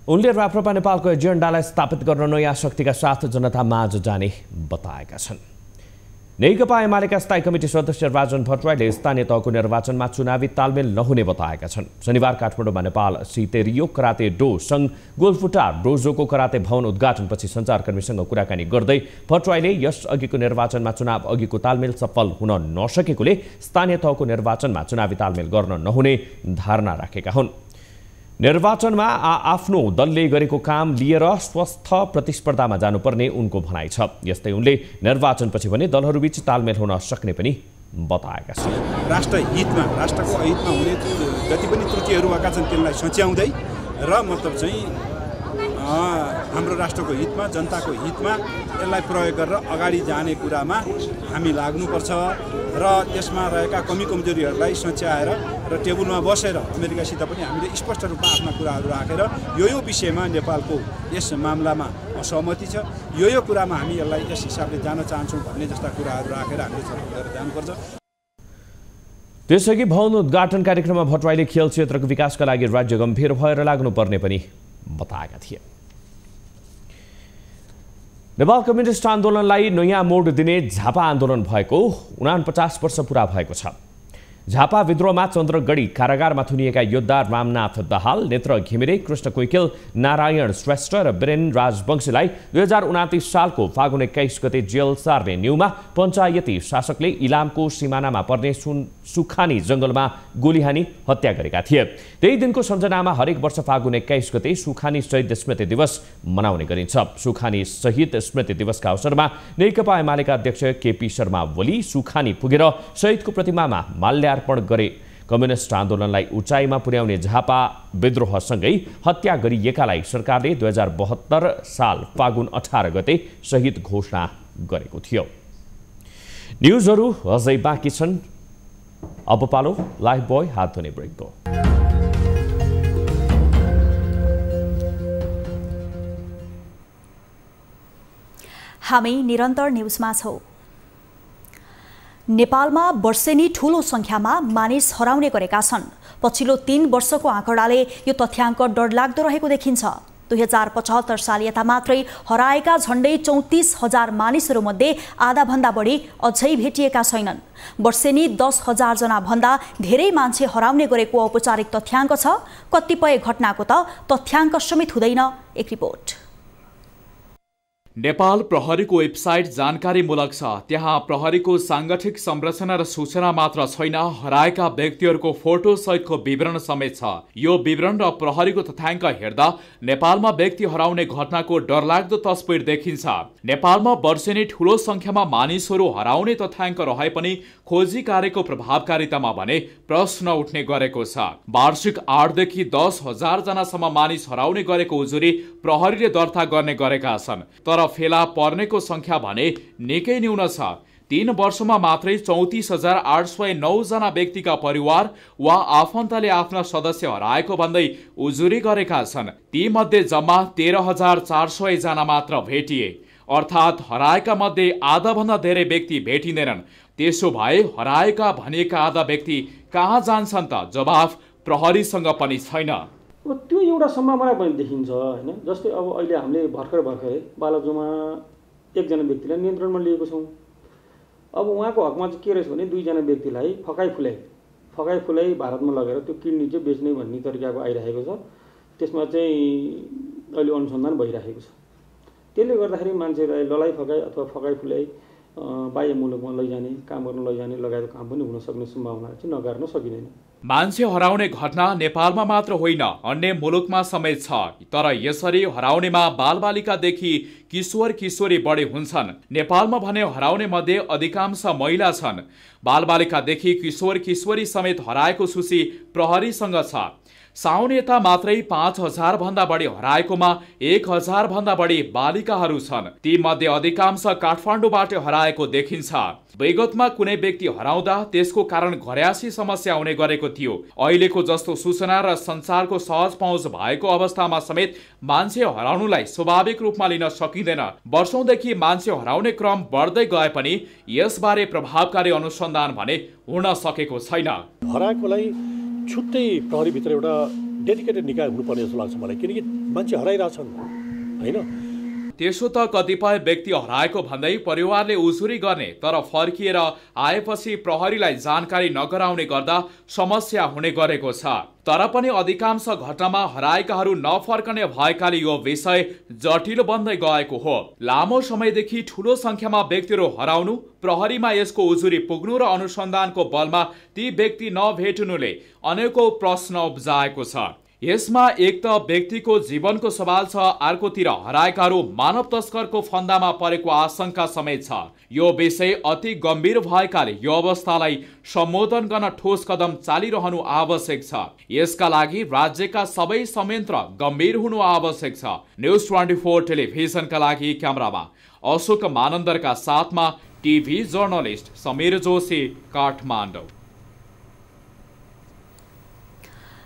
उनले राप्रपा नेपालको एजेन्डालाई स्थापित गर्न नयाँ शक्तिका साथ जनता माझ जाने बताएका छन्। नेकपा एमालेका स्थायी कमिटी सदस्य राजन भट्टराईले स्थानीय तहको निर्वाचनमा चुनावी तालमेल नहुने बताएका छन्। शनिबार काठमाडौँमा नेपाल सितेरियो कराते डो संघ गोलफुटा डोजोको कराते भवन उद्घाटनपछि सञ्चारकर्मीसँग कुराकानी गर्दै भट्टराईले यस अघिको निर्वाचनमा चुनाव अघिको तालमेल सफल हुन नसकेकोले स्थानीय तहको निर्वाचनमा चुनावी तालमेल गर्न नहुने धारणा राखेका हुन्। निर्वाचनमा आफ्नो दलले गरेको काम लिएर स्वस्थ प्रतिस्पर्धामा जानुपर्ने उनको भनाइ छ। यस्तै उनले निर्वाचनपछि भने दलहरूबीच तालमेल हुन सक्ने पनि बताएका छन्। राष्ट्र हितमा, राष्ट्रको अहितमा हुने जति पनि त्रुटिहरू भएका छन् त्यसलाई सच्याउँदै र मतलब चाहिँ हाम्रो राष्ट्रको हितमा, जनताको हितमा यसलाई प्रयोग गरेर अगाडि जाने कुरामा हामी लाग्नुपर्छ र त्यसमा रहेका कमी कमजोरीहरूलाई सच्याएर र टेबलमा बसेर अमेरिकासित पनि हामीले स्पष्ट रूपमा आफ्ना कुराहरू राखेर यो विषयमा नेपालको यस मामलामा असहमति छ, यो कुरामा हामी यसलाई यस हिसाबले जान चाहन्छौँ भन्ने जस्ता कुराहरू राखेर हामीले छलफल गरेर जानुपर्छ। त्यसअघि भवन उद्घाटन कार्यक्रममा भट्टराईले खेल क्षेत्रको विकासका लागि राज्य गम्भीर भएर लाग्नुपर्ने पनि बताएका थिए। नेपाल कम्युनिस्ट आन्दोलनलाई नयाँ मोड दिने झापा आन्दोलन भएको 49 वर्ष पुरा भएको छ। झापा विद्रोहमा चन्द्रगढी कारागारमा थुनिएका योद्धा रामनाथ दाहाल, नेत्र घिमिरे, कृष्ण कोइकेल, नारायण श्रेष्ठ र वीरेन राजवंशीलाई 2029 सालको फागुन 21 गते जेल सार्ने न्यूमा पञ्चायती शासकले इलामको सिमानामा पर्ने सुखानी जंगलमा गोली हानी हत्या गरेका थिए। त्यही दिनको सम्झनामा हरेक वर्ष फागुन 21 गते सुखानी शहीद स्मृति दिवस मनाउने गरिन्छ। सुखानी शहीद स्मृति दिवसका अवसरमा नेकपा एमालेका अध्यक्ष केपी शर्मा ओली सुखानी पुगेर शहीदको प्रतिमामा माल्यार्पण गरे। कम्युनिस्ट आन्दोलनलाई उचाइमा पुर्याउने झापा विद्रोहसँगै हत्या गरिएकालाई सरकारले 2072 साल फागुन 18 गते शहीद घोषणा गरेको थियो। न्युजहरू अझै बाँकी छन्। अब पालो लाइफ बोय हात धुने ब्रेकको। हामी निरन्तर न्युजमा छौं। नेपालमा वर्षेनी ठूलो संख्यामा मानिस हराउने गरेका छन्। पछिल्लो 3 वर्षको आँकडाले यो तथ्याङ्क डरलाग्दो रहेको देखिन्छ। 2075 साल यता मात्रै हराएका झण्डै 34,000 मानिसहरूमध्ये आधाभन्दा बढी अझै भेटिएका छैनन्। वर्षेनी 10,000 जना भन्दा धेरै मान्छे हराउने गरेको औपचारिक तथ्याङ्क छ। कतिपय घटनाको त तथ्याङ्क समेत हुँदैन। एक रिपोर्ट। नेपाल प्रहरीको वेबसाइट जानकारीमूलक छ। त्यहाँ प्रहरीको सांगठिक संरचना र सूचना मात्र छैन, हराएका व्यक्तिहरूको फोटो सहितको विवरण समेत छ। यो विवरण र प्रहरीको तथ्याङ्क हेर्दा नेपालमा व्यक्ति हराउने घटनाको डरलाग्दो तस्बिर देखिन्छ। नेपालमा वर्षेनी ठूलो संख्यामा मानिसहरू हराउने तथ्याङ्क रहे पनि खोजी कार्यको प्रभावकारितामा भने प्रश्न उठ्ने गरेको छ। वार्षिक 8 देखि 10,000 जनासम्म मानिस हराउने गरेको उजुरी प्रहरीले दर्ता गर्ने गरेका छन्। तर फेला पर्नेको संख्या भने निकै न्यून छ। 3 वर्षमा मात्रै 34,809 जना व्यक्तिका परिवार वा आफन्तले आफ्ना सदस्य हराएको भन्दै उजुरी गरेका छन्। ती मध्ये जम्मा 13,400 जना मात्र भेटिए, अर्थात् हराएका मध्ये आधा भन्दा धेरै व्यक्ति भेटिँदैनन्। त्यसो भए हराएका भनिएका आधा व्यक्ति कहाँ जान्छन् त? जवाफ प्रहरीसँग पनि छैन। त्यो एउटा सम्भावना पनि देखिन्छ हैन। जस्तै अब अहिले हामीले भर्खरै बालाजुमा एकजना व्यक्तिलाई नियन्त्रणमा लिएको छौँ। अब उहाँको हकमा चाहिँ के रहेछ भने 2 जना व्यक्तिलाई फकाइ फुलाई भारतमा लगेर त्यो किडनी चाहिँ बेच्ने भन्ने तरिकाको आइरहेको छ। त्यसमा चाहिँ अहिले अनुसन्धान भइरहेको छ। त्यसले गर्दाखेरि मान्छेलाई ललाइ फकाइ अथवा फकाइ फुलाई बाह्य मुलुकमा लैजाने, काम गर्न लैजाने लगायतको काम पनि हुन सक्ने सम्भावना चाहिँ नकार्न सकिँदैन। मान्छे हराउने घटना नेपालमा मात्र होइन, अन्य मुलुकमा समेत छ। तर यसरी हराउनेमा बालबालिकादेखि किशोर किशोरी बढी हुन्छन्। नेपालमा भने हराउने मध्ये अधिकांश महिला छन्। बालबालिकादेखि किशोर किशोरी समेत हराएको सूची प्रहरीसँग छ। साउन यता मात्रै 5,000 भन्दा बढी हराएकोमा 1,000 भन्दा बढी बालिकाहरू छन्। ती मध्ये अधिकांश काठमाडौँबाट हराएको देखिन्छ। विगतमा कुनै व्यक्ति हराउँदा त्यसको कारण घर्यासी समस्या हुने गरेको थियो। अहिलेको जस्तो सूचना र सञ्चारको सहज पहुँच भएको अवस्थामा समेत मान्छे हराउनुलाई स्वाभाविक रूपमा लिन सकिँदैन। वर्षौंदेखि मान्छे हराउने क्रम बढ्दै गए पनि यसबारे प्रभावकारी अनुसन्धान भने हुन सकेको छैन। हराएकोलाई छुट्टै प्रहरीभित्र एउटा डेडिकेटेड निकाय हुनुपर्ने जस्तो लाग्छ मलाई, किनकि मान्छे हराइरहेछन् होइन। त्यसो त कतिपय व्यक्ति हराएको भन्दै परिवारले उजुरी गर्ने, तर फर्किएर आएपछि प्रहरीलाई जानकारी नगराउने गर्दा समस्या हुने गरेको छ। तर पनि अधिकांश घटनामा हराएकाहरू नफर्कने भएकाले यो विषय जटिलो बन्दै गएको हो। लामो समयदेखि ठूलो संख्यामा व्यक्तिहरू हराउनु, प्रहरीमा यसको उजुरी पुग्नु र अनुसन्धानको बलमा ती व्यक्ति नभेट्नुले अनेकौं प्रश्न उब्जाएको छ। यसमा एक त व्यक्तिको जीवनको सवाल छ, अर्कोतिर हराएकाहरू मानव तस्करको फन्दामा परेको आशंका समेत छ। यो विषय अति गम्भीर भएकाले यो अवस्थालाई सम्बोधन गर्न ठोस कदम चालिरहनु आवश्यक छ। यसका लागि राज्यका सबै संयन्त्र गम्भीर हुनु आवश्यक छ। न्यूज 24 टेलिभिजनका लागि क्यामेरामा अशोक मानन्दरका साथमा टिभी जर्नलिस्ट समीर जोशी, काठमाडौँ।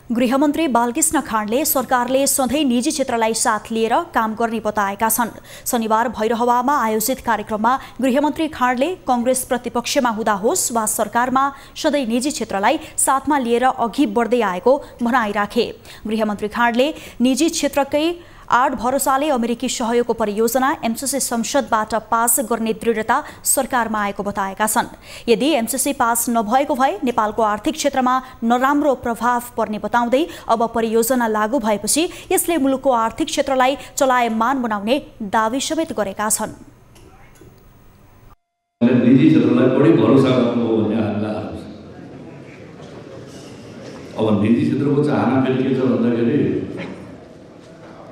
गृहमन्त्री बालकृष्ण खाँडले सरकारले सधैँ निजी क्षेत्रलाई साथ लिएर काम गर्ने बताएका छन्। शनिबार भैरहवामा आयोजित कार्यक्रममा गृहमन्त्री खाँडले कांग्रेस प्रतिपक्षमा हुँदा होस् वा सरकारमा सधैँ निजी क्षेत्रलाई साथमा लिएर अघि बढ्दै आएको भनाइ राखे। गृहमन्त्री खाँडले निजी क्षेत्रकै 8 भरोसाले अमेरिकी सहयोगको परियोजना एमसीसी संसदबाट पास गर्ने दृढता सरकारमा आएको बताएका छन्। यदि एमसीसी पास नभएको भए नेपालको आर्थिक क्षेत्रमा नराम्रो प्रभाव पर्ने बताउँदै अब परियोजना लागू भएपछि यसले मुलुकको आर्थिक क्षेत्रलाई चलायमान बनाउने दावी समेत गरेका छन्। निजी क्षेत्रलाई बढी भरोसा गर्नु हो भन्ने हामीलाई अब निजी क्षेत्रको चाहना फेरि के छ भन्दाखेरि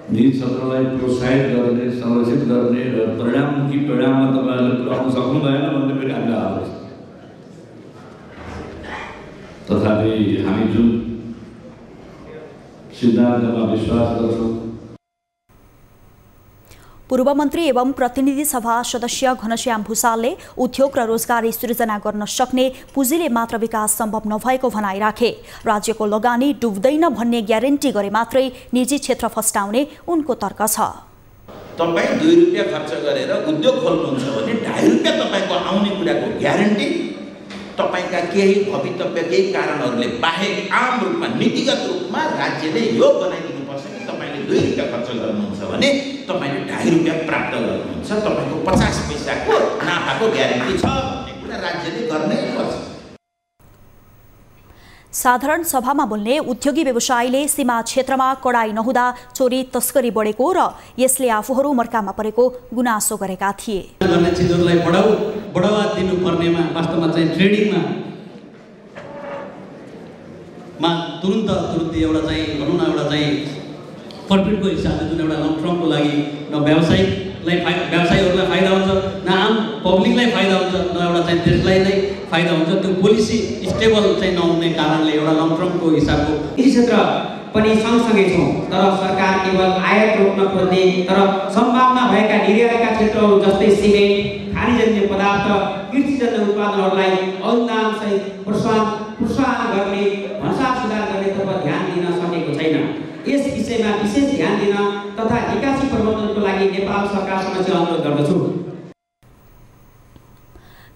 निजी क्षेत्रलाई प्रोत्साहित गर्ने, संरक्षित गर्ने र परिणाममुखी परिणाममा तपाईँहरूले पुर्याउन सक्नु भएन भन्ने फेरि हामीलाई आएको छ। तथापि हामी जुन सिद्धान्तमा विश्वास गर्छौँ। पूर्व मन्त्री एवं प्रतिनिधि सभा सदस्य घनश्याम भुसालले उद्योग र रोजगारी सृजना गर्न सक्ने पुँजीले मात्र विकास सम्भव नभएको भनाइ राखे। राज्यको लगानी डुब्दैन भन्ने ग्यारेन्टी गरे मात्रै निजी क्षेत्र फस्टाउने उनको तर्क छ। तपाईँ 2 रुपियाँ खर्च गरेर उद्योग खोल्नुहुन्छ भने 2.5 रुपियाँ तपाईँको आउने कुराको ग्यारेन्टी तपाईँका केही भवितव्य केही कारणहरूले बाहेक आम रूपमा नीतिगत रूपमा राज्यले यो बनाइदिनुपर्छ कि तपाईँले 2 रुपियाँ खर्च गर्नुहुन्छ भने तपाईँले 2.5 रुपियाँ प्राप्त गर्नुहुन्छ, तपाईँको 50 पैसाको नाफाको ग्यारेन्टी छ भन्ने कुरा राज्यले गर्नै पर्छ। साधारण सभामा बोल्ने उद्योगी व्यवसायीले सीमा क्षेत्रमा कडाई नहुँदा चोरी तस्करी बढेको र यसले आफूहरू मर्कामा परेको गुनासो गरेका थिए। गर्ने चीजहरूलाई बढावा दिनुपर्नेमा वास्तवमा चाहिँ ट्रेडिङमा तुरुन्त एउटा चाहिँ भनौँ न एउटा चाहिँ प्रफिटको हिसाबले जुन एउटा लङ टर्मको लागि न व्यवसायीहरूलाई फाइदा हुन्छ, न आम पब्लिकलाई फाइदा हुन्छ, न एउटा चाहिँ देशलाई नै फाइदा हुन्छ। त्यो पोलिसी स्टेबल चाहिँ नहुने कारणले एउटा लङ टर्मको हिसाबको कृषि क्षेत्र पनि सँगसँगै छौँ, तर सरकार केवल आयात रोक्न खोज्ने तर सम्भावना भएका निर्यातका क्षेत्रहरू जस्तै सिमेन्ट, खानीजन्य पदार्थ, कृषिजन्य उत्पादनहरूलाई अनुदानसहित प्रोत्साहन गर्ने, भन्सार सुधार गर्नेतर्फ ध्यान दिन सकेको छैन। यस विषयमा विशेष ध्यान दिन तथा निकासी प्रबन्धनको लागि नेपाल सरकारसँग चाहिँ अनुरोध गर्दछु।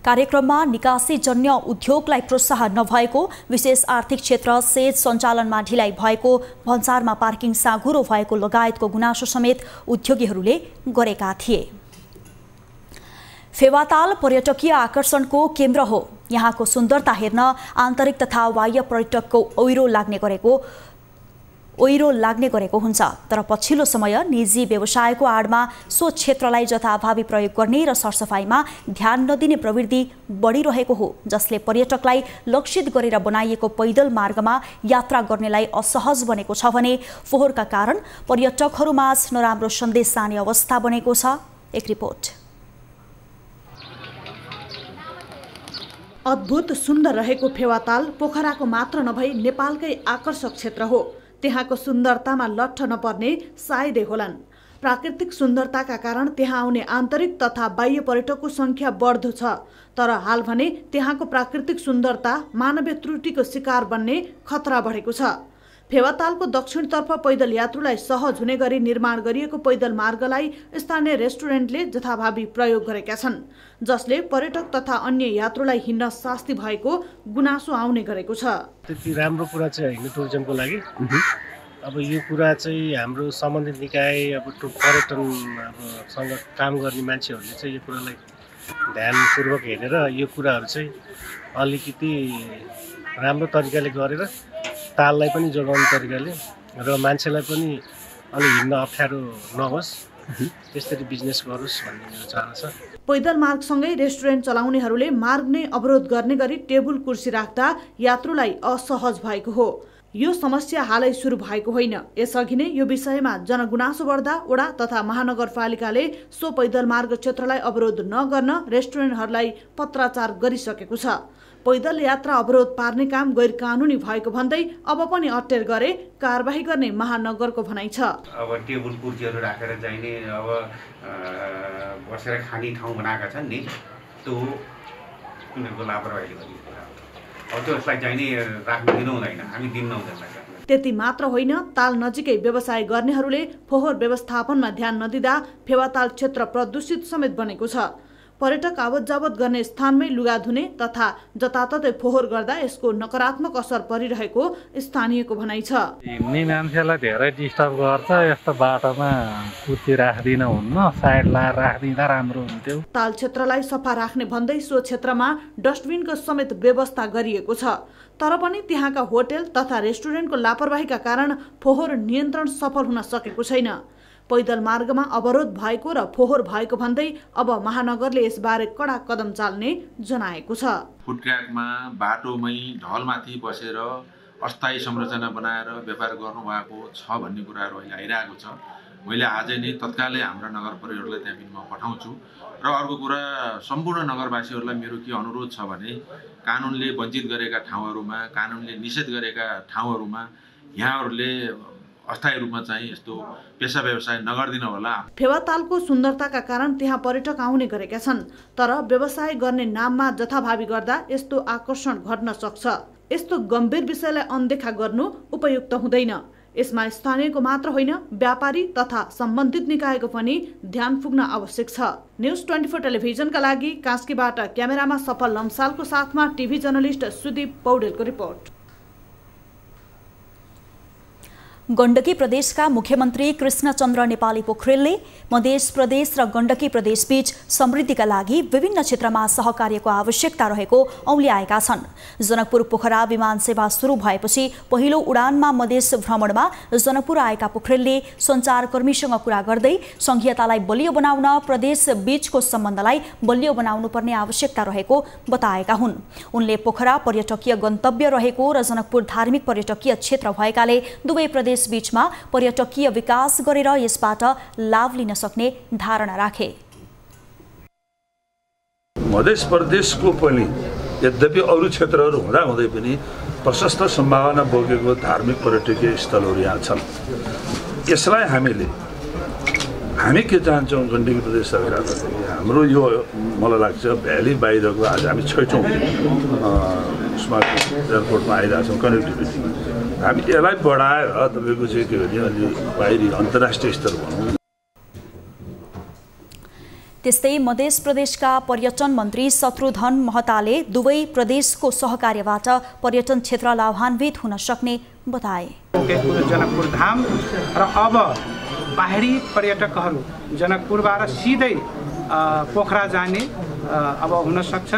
कार्यक्रममा निकासीजन्य उद्योगलाई प्रोत्साहन नभएको, विशेष आर्थिक क्षेत्र सेज सञ्चालनमा ढिलाइ भएको, भन्सारमा पार्किङ साँघुरो भएको लगायतको गुनासो समेत उद्योगीहरूले गरेका थिए। फेवाताल पर्यटकीय आकर्षणको केन्द्र हो। यहाँको सुन्दरता हेर्न आन्तरिक तथा बाह्य पर्यटकको ओइरो लाग्ने गरेको हुन्छ, तर पछिल्लो समय निजी व्यवसायको आडमा सो क्षेत्रलाई जथाभावी प्रयोग गर्ने र सरसफाइमा ध्यान नदिने प्रवृत्ति बढिरहेको हो, जसले पर्यटकलाई लक्षित गरेर बनाइएको पैदल मार्गमा यात्रा गर्नेलाई असहज बनेको छ भने फोहोरका कारण पर्यटकहरूमाझ नराम्रो सन्देश जाने अवस्था बनेको छ। एक रिपोर्ट। अद्भुत सुन्दर रहेको फेवाताल पोखराको मात्र नभई नेपालकै आकर्षक क्षेत्र हो। त्यहाँको सुन्दरतामा लट्ठ नपर्ने सायदै होलान्। प्राकृतिक सुन्दरताका कारण त्यहाँ आउने आन्तरिक तथा बाह्य पर्यटकको संख्या बढ्दो छ, तर हाल भने त्यहाँको प्राकृतिक सुन्दरता मानवीय त्रुटिको शिकार बन्ने खतरा बढेको छ। फेवातालको दक्षिणतर्फ पैदल यात्रुलाई सहज हुने गरी निर्माण गरिएको पैदल मार्गलाई स्थानीय रेस्टुरेन्टले जथाभावी प्रयोग गरेका छन्, जसले पर्यटक तथा अन्य यात्रुलाई हिँड्न शास्ति भएको गुनासो आउने गरेको छ। त्यति राम्रो कुरा चाहिँ होइन टुरिज्मको लागि। अब यो कुरा चाहिँ हाम्रो सम्बन्धित निकाय पर्यटनसँग काम गर्ने मान्छेहरूले चाहिँ यो कुरालाई ध्यानपूर्वक हेरेर यो कुराहरू चाहिँ अलिकति राम्रो तरिकाले गरेर ताललाई पनि जोगाउने तरिकाले र मान्छेलाई पनि अलि हिँड्न अप्ठ्यारो नहोस्, त्यसरी बिजनेस गरोस् भन्ने मेरो चाहना छ। पैदल मार्गसँगै रेस्टुरेन्ट चलाउनेहरूले मार्ग नै अवरोध गर्ने गरी टेबल कुर्सी राख्दा यात्रुलाई असहज भएको हो। यो समस्या हालै सुरु भएको होइन। यसअघि नै यो विषयमा जनगुनासो बढ्दा वडा तथा महानगरपालिकाले सो पैदल मार्ग क्षेत्रलाई अवरोध नगर्न रेस्टुरेन्टहरूलाई पत्राचार गरिसकेको छ। पैदल यात्रा अवरोध पार्ने काम गैर कानुनी भएको भन्दै अब पनि अटेर गरे कारबाही गर्ने महानगरको भनाइ छ। अब टेबल कुर्सीहरू राखेर जाने, अब बसेर खाने ठाउँ बनाएका छन् नि, त्यो उनीहरूको लापरवाहीले गरेको कुरा हो। अब त्यसलाई चाहिने राख्न दिनु हुँदैन, हामी दिन्न हुँदैन। त्यति मात्र होइन, ताल नजिकै व्यवसाय गर्नेहरूले फोहोर व्यवस्थापनमा ध्यान नदिँदा फेवाताल क्षेत्र प्रदूषित समेत बनेको छ। पर्यटक आवत जावत गर्ने स्थानमै लुगा धुने तथा जताततै फोहोर गर्दा यसको नकारात्मक असर परिरहेको स्थानीयको भनाइ छ। हिँड्ने मान्छेलाई धेरै डिस्टर्ब गर्छ, यस्तो बाटोमा कुर्सी राख्दिन हुन्न, साइड लाएर राखिदिँदा राम्रो हुन्थ्यो। ताल क्षेत्रलाई सफा राख्ने भन्दै सो क्षेत्रमा डस्टबिनको समेत व्यवस्था गरिएको छ, तर पनि त्यहाँका होटेल तथा रेस्टुरेन्टको लापरवाहीका कारण फोहोर नियन्त्रण सफल हुन सकेको छैन। पैदल मार्गमा अवरोध भएको र फोहोर भएको भन्दै अब महानगरले यसबारे कडा कदम चाल्ने जनाएको छ। फुटट्र्याकमा बाटोमै ढलमाथि बसेर अस्थायी संरचना बनाएर व्यापार गर्नुभएको छ भन्ने कुराहरू अहिले आइरहेको छ। मैले आजै नै तत्कालै हाम्रा नगर परिषदलाई त्यहाँ म पठाउँछु। र अर्को कुरा, सम्पूर्ण नगरवासीहरूलाई मेरो के अनुरोध छ भने कानुनले वञ्चित गरेका ठाउँहरूमा, कानुनले निषेध गरेका ठाउँहरूमा यहाँहरूले अस्थायी रूपमा चाहिँ यस्तो पेसा व्यवसाय नगर्दिन होला। फेवातालको सुन्दरताका कारण त्यहाँ पर्यटक आउने गरेका छन्, तर व्यवसाय गर्ने नाममा जथाभावी गर्दा यस्तो आकर्षण घट्न सक्छ। यस्तो गम्भीर विषयलाई अनदेखा गर्नु उपयुक्त हुँदैन। यसमा स्थानीयको मात्र होइन, व्यापारी तथा सम्बन्धित निकायको पनि ध्यान पुग्न आवश्यक छ। न्युज 24 टेलिभिजनका लागि कास्कीबाट क्यामेरामा सफल लम्सालको साथमा टिभी जर्नलिस्ट सुदीप पौडेलको रिपोर्ट। गण्डकी प्रदेशका मुख्यमन्त्री कृष्णचन्द्र नेपाली पोखरेलले मध्य प्रदेश र गण्डकी प्रदेशबीच समृद्धिका लागि विभिन्न क्षेत्रमा सहकार्यको आवश्यकता रहेको औल्याएका छन्। जनकपुर पोखरा विमान सेवा सुरु भएपछि पहिलो उडानमा मधेस भ्रमणमा जनकपुर आएका पोखरेलले सञ्चारकर्मीसँग कुरा गर्दै संघीयतालाई बलियो बनाउन प्रदेश बीचको सम्बन्धलाई बलियो बनाउनु पर्ने आवश्यकता रहेको बताएका हुन्। उनले पोखरा पर्यटकीय गन्तव्य रहेको र जनकपुर धार्मिक पर्यटकीय क्षेत्र भएकाले दुवै प्रदेश बीचमा पर्यटकीय विकास गरेर यसबाट लाभ लिन सक्ने धारणा राखे। मध्य प्रदेशको पनि यद्यपि अरू क्षेत्रहरू हुँदा हुँदै पनि प्रशस्त सम्भावना बोकेको धार्मिक पर्यटकीय स्थलहरू यहाँ छन्। यसलाई हामी के चाहन्छौँ गण्डकी प्रदेश सरकारले हाम्रो यो मलाई लाग्छ भ्याली बाहिरको आज हामी 6औं स्मार्ट एयरपोर्टमा आइरहेछौँ कनेक्टिभिटी हामी यसलाई बढाएर तपाईँको चाहिँ के भने अलि बाहिरी अन्तर्राष्ट्रिय स्तर भनौँ। त्यस्तै मध्य प्रदेशका पर्यटन मन्त्री शत्रुघ्न महताले दुवै प्रदेशको सहकार्यबाट पर्यटन क्षेत्र लाभान्वित हुन सक्ने बताए। जनकपुर धाम र अब बाहिरी पर्यटकहरू जनकपुरबाट सिधै पोखरा जाने अब हुन सक्छ।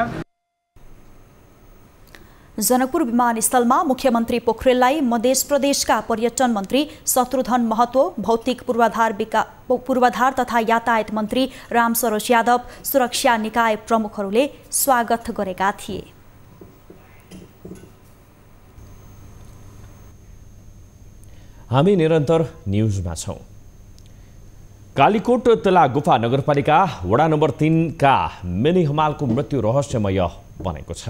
जनकपुर विमानस्थलमा मुख्यमन्त्री पोखरेललाई मध्य प्रदेशका पर्यटन मन्त्री शत्रुघ्न महतो, भौतिक पूर्वाधार तथा यातायात मन्त्री राम सरोज यादव, सुरक्षा निकाय प्रमुखहरूले स्वागत गरेका थिए। हामी निरन्तर न्युजमा छौं। कालीकोट तला गुफा नगरपालिका वडा नम्बर 3 का मिनी हमालको मृत्यु रहस्यमय बनेको छ।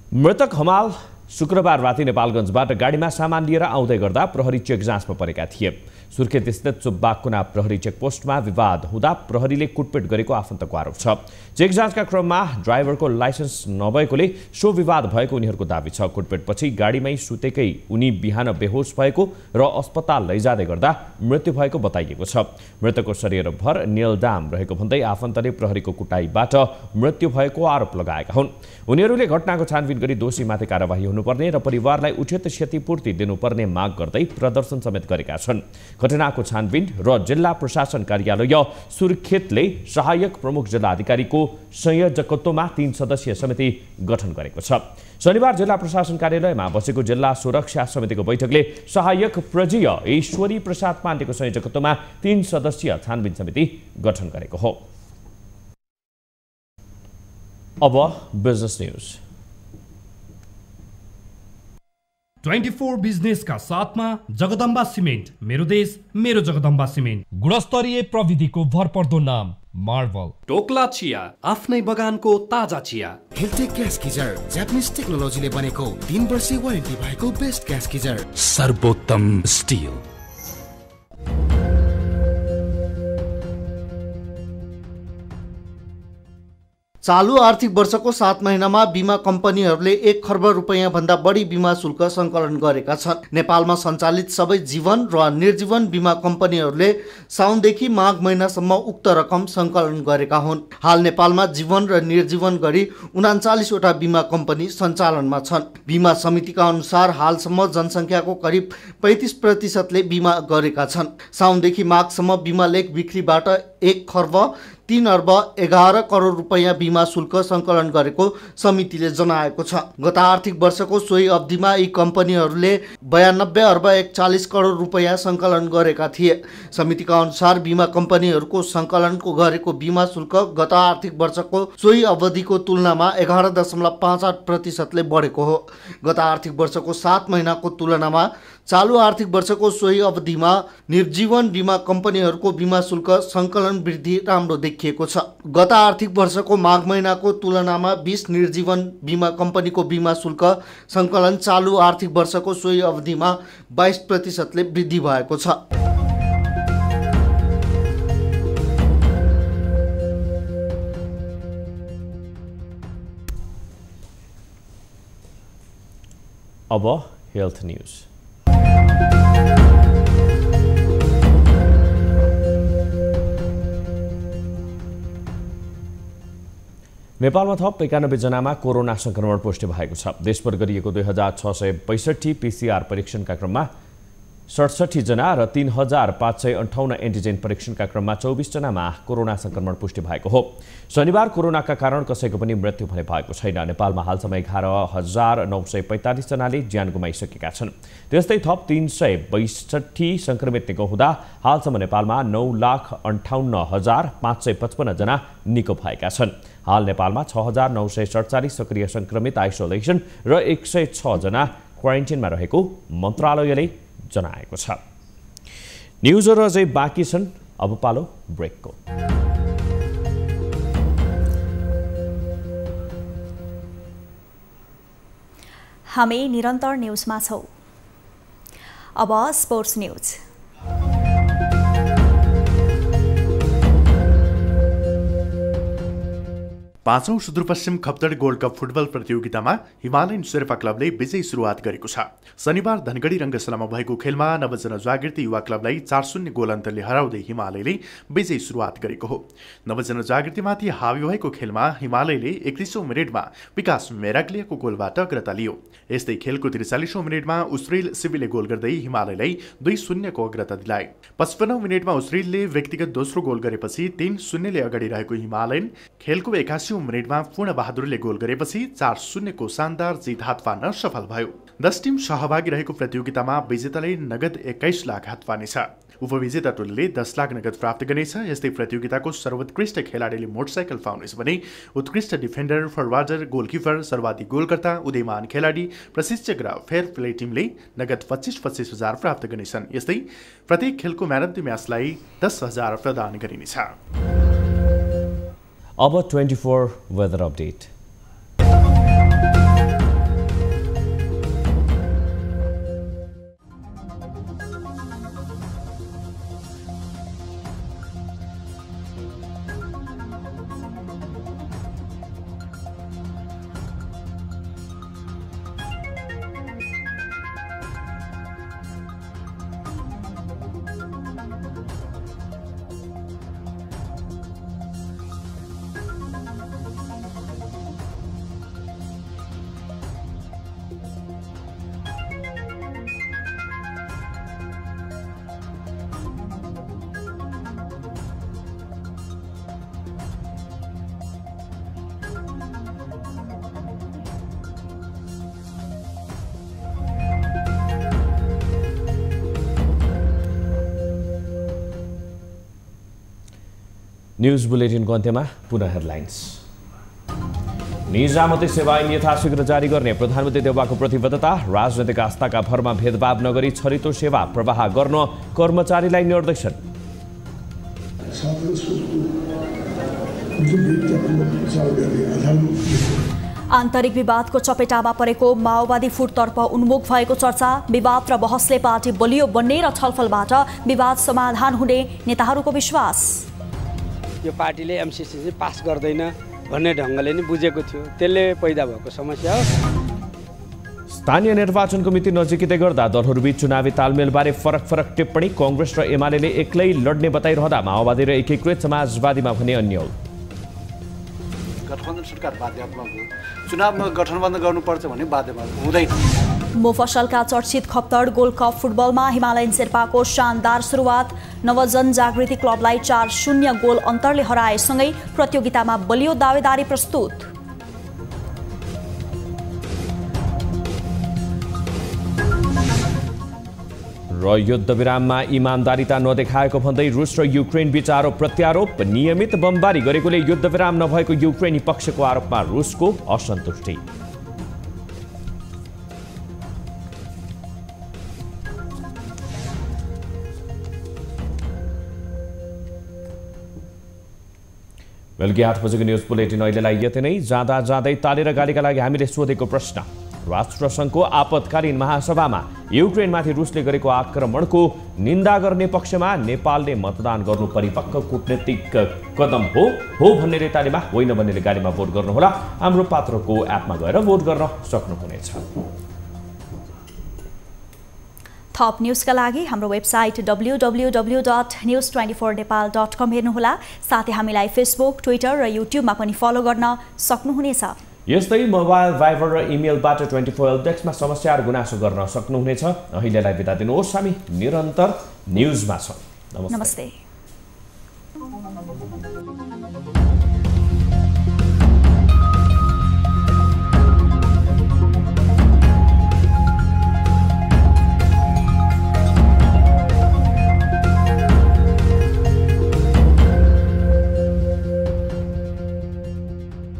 मृतक हमाल शुक्रबार राति नेपालगञ्जबाट गाडीमा सामान लिएर आउँदै गर्दा प्रहरी चेक जाँचमा परेका थिए। सुर्खेत स्थित चुब्बाकुना प्रहरी चेकपोस्टमा विवाद हुँदा प्रहरीले कुटपिट गरेको आफन्तको आरोप छ। चेक जाँचका क्रममा ड्राइभरको लाइसेन्स नभएकोले सो विवाद भएको उनीहरूको दाबी छ। कुटपिटपछि गाडीमै सुतेकै उनी बिहान बेहोस भएको र अस्पताल लैजाँदै गर्दा मृत्यु भएको बताइएको छ। मृतकको शरीरभर नीलडाम रहेको भन्दै आफन्तले प्रहरीको कुटाईबाट मृत्यु भएको आरोप लगाएका हुन्। उनीहरूले घटनाको छानबिन गरी दोषीमाथि कारबाही हुनुपर्ने र परिवारलाई उचित क्षतिपूर्ति दिनुपर्ने माग गर्दै प्रदर्शन समेत गरेका छन्। घटनाको छानबिन र जिल्ला प्रशासन कार्यालय सुर्खेतले सहायक प्रमुख जिल्ला अधिकारीको संयोजकत्वमा 3 सदस्यीय समिति गठन गरेको छ। शनिबार जिल्ला प्रशासन कार्यालयमा बसेको जिल्ला सुरक्षा समितिको बैठकले सहायक प्रजीय ईश्वरी प्रसाद पाण्डेको संयोजकत्वमा 3 सदस्यीय छानबिन समिति गठन गरेको हो। अब बिजनेस न्यूज। 24 बिजनेस का साथमा जगदम्बा सिमेन्ट, मेरो देश मेरो जगदम्बा सिमेन्ट, गुणस्तरीय प्रविधिको भरपर्दो नाम मार्बल, टोक्ला चिया, आफ्नै बगानको ताजा चिया, हिलटेक ग्यास गिजर, जापानिज टेक्नोलोजीले बनेको 3 वर्षीय वारेन्टी भएको बेस्ट ग्यास गिजर, सर्वोत्तम स्टिल। चालू आर्थिक वर्षको 7 महिनामा बीमा कम्पनीहरूले 1 खर्ब रुपैयाँ भन्दा बढी बीमा शुल्क सङ्कलन गरेका छन्। नेपालमा सञ्चालित सबै जीवन र निर्जीवन बीमा कम्पनीहरूले साउनदेखि माघ महिनासम्म उक्त रकम सङ्कलन गरेका हुन्। हाल नेपालमा जीवन र निर्जीवन गरी 39 वटा बीमा कम्पनी सञ्चालनमा छन्। बीमा समितिका अनुसार हालसम्म जनसङ्ख्याको करिब 35% बीमा गरेका छन्। साउनदेखि माघसम्म बीमा लेख बिक्रीबाट 1 खर्ब 3 अर्ब 11 करोड रुपैयाँ बीमा शुल्क सङ्कलन गरेको समितिले जनाएको छ। गत आर्थिक वर्षको सोही अवधिमा यी कम्पनीहरूले 92 अर्ब 41 करोड रुपैयाँ सङ्कलन गरेका थिए। समितिका अनुसार बीमा कम्पनीहरूको सङ्कलनको गरेको बीमा शुल्क गत आर्थिक वर्षको सोही अवधिको तुलनामा 11.58% बढेको हो। गत आर्थिक वर्षको 7 महिनाको तुलनामा चालू आर्थिक वर्षको सोही अवधिमा निर्जीवन बीमा कम्पनीहरूको बीमा शुल्क सङ्कलन वृद्धि राम्रो देखिएको छ। गत आर्थिक वर्षको माघ महिनाको तुलनामा 20 निर्जीवन बीमा कम्पनीको बीमा शुल्क सङ्कलन चालू आर्थिक वर्षको सोही अवधिमा 22%ले वृद्धि भएको छ। अब हेल्थ न्यूज। नेपालमा थप 91 जनामा कोरोना संक्रमण पुष्टि भएको छ। देशभर गरिएको 2662 पीसीआर परीक्षणका क्रममा 67 जना र 3558 एन्टिजेन परीक्षणका क्रममा 24 जनामा कोरोना संक्रमण पुष्टि भएको हो। शनिबार कोरोनाका कारण कसैको पनि मृत्यु भने भएको छैन। नेपालमा हालसम्म 11,945 जनाले ज्यान गुमाइसकेका छन्। त्यस्तै थप 362 संक्रमित निको हुँदा हालसम्म नेपालमा 9,58,555 जना निको भएका छन्। हाल नेपालमा 6,947 सक्रिय संक्रमित आइसोलेसन र 106 जना क्वारेन्टिनमा रहेको मन्त्रालयले जनाएको छ। न्युजहरू अझै बाँकी छन्, अब पालो ब्रेकको। हामी निरन्तर न्युजमा छौं। अब स्पोर्ट्स न्युज। पाँचौं Sudurpashchim Khaptad gold cup football प्रतियोगितामा हिमालयन शेर्पा क्लबले विजयी सुरुवात गरेको छ। शनिबार धनगढी रङ्गशालामा भएको खेलमा नवजनजागृति युवा क्लबलाई 4-0 गोल अन्तरले हराउँदै हिमालयले विजयी सुरुवात गरेको हो। नवजनजागृतिमाथि हावी भएको खेलमा हिमालयले 31औं मिनेटमा विकास मेराग्लियाको गोलबाट अग्रता लियो। यस्तै खेलको 43औं मिनेटमा उसरेल सिबीले गोल गर्दै हिमालयलाई 2-0 को अग्रता दिलाए। 55औं मिनेटमा उसरेलले व्यक्तिगत दोस्रो गोल गरेपछि 3-0 ले अगाडि रहेको हिमालयन खेलको 81औं मिनेटमा पूर्ण बहादुरले गोल गरेपछि 4-0 को शानदार जित हात पार्न सफल भयो। 10 टिम सहभागी रहेको प्रतियोगितामा विजेताले नगद 21 लाख हात पार्नेछ। उपविजेता टोलीले 10 लाख नगद प्राप्त गर्नेछ। यस्तै प्रतियोगिताको सर्वोत्कृष्ट खेलाडीले मोटरसाइकल पाउनेछ भने उत्कृष्ट डिफेन्डर, फरवार्डर, गोलकिपर, सर्वाधिक गोलकर्ता, उदयमान खेलाडी, प्रशिक्षक र फेयर प्ले टिमले नगद 25-25 हजार प्राप्त गर्नेछन्। यस्तै प्रत्येक खेलको म्यान अफ द म्याचलाई 10,000 प्रदान गरिनेछ। अब 24 वेदर अपडेट। न्यूज बुलेटिनको अन्त्यमा पुनः हेडलाइन्स। निजामती सेवा ऐन यथाशीघ्र जारी गर्ने प्रधानमन्त्री देउवाको प्रतिबद्धता। राजनैतिक आस्थाका भरमा भेदभाव नगरी छरितो सेवा प्रवाह गर्न कर्मचारीलाई निर्देशन। आन्तरिक विवादको चपेटामा परेको माओवादी फुटतर्फ उन्मुख भएको चर्चा। विवाद र बहसले पार्टी बलियो बन्ने र छलफलबाट विवाद समाधान हुने नेताहरूको विश्वास। यो पार्टीले एमसीसी चाहिँ पास गर्दैन भन्ने ढङ्गले नि बुझेको थियो, त्यसले पैदा भएको समस्या हो। स्थानीय निर्वाचनको मिति नजिकै गर्दा दलहरूबीच चुनावी तालमेलबारे फरक टिप्पणी। कांग्रेस र एमाले एक्लै लड्ने बताइरहँदा माओवादी र एकीकृत समाजवादीमा भने अन्यल। गठबन्धन सरकार बाध्यात्मक हो, चुनावमा गठबन्धन गर्नुपर्छ भने बाध्यता हुँदैन। मोफसलका चर्चित खप्तड गोल्ड कप फुटबलमा हिमालयन शेर्पाको शानदार सुरुवात। नवजनजागृति क्लबलाई 4-0 गोल अन्तरले हराएसँगै प्रतियोगितामा बलियो दावेदारी प्रस्तुत। र युद्धविराममा इमानदारिता नदेखाएको भन्दै रुस र युक्रेन बीच आरोप प्रत्यारोप। नियमित बमबारी गरेकोले युद्धविराम नभएको युक्रेनी पक्षको आरोपमा रुसको असन्तुष्टि। बेलुकी 8 बजेको न्युज बुलेटिन अहिलेलाई यति नै। जाँदा जाँदै ताली र गालीका लागि हामीले सोधेको प्रश्न। राष्ट्रसङ्घको आपतकालीन महासभामा युक्रेनमाथि रुसले गरेको आक्रमणको निन्दा गर्ने पक्षमा नेपालले मतदान गर्नु परिपक्व कूटनीतिक कदम हो भन्नेले तालीमा, होइन भन्नेले गालीमा भोट गर्नुहोला। हाम्रो पात्रको एपमा गएर भोट गर्न सक्नुहुनेछ। थप न्युजका लागि हाम्रो वेबसाइट www.news24nepal.com हेर्नुहोला। साथै हामीलाई फेसबुक, ट्विटर र युट्युबमा पनि फलो गर्न सक्नुहुनेछ। यस्तै मोबाइल भाइबर र इमेलबाट 24 हेल्पडेस्कमा समस्या र गुनासो गर्न सक्नुहुनेछ। अहिलेलाई बिदा दिनुहोस्, हामी निरन्तर न्युजमा छौँ। नमस्ते।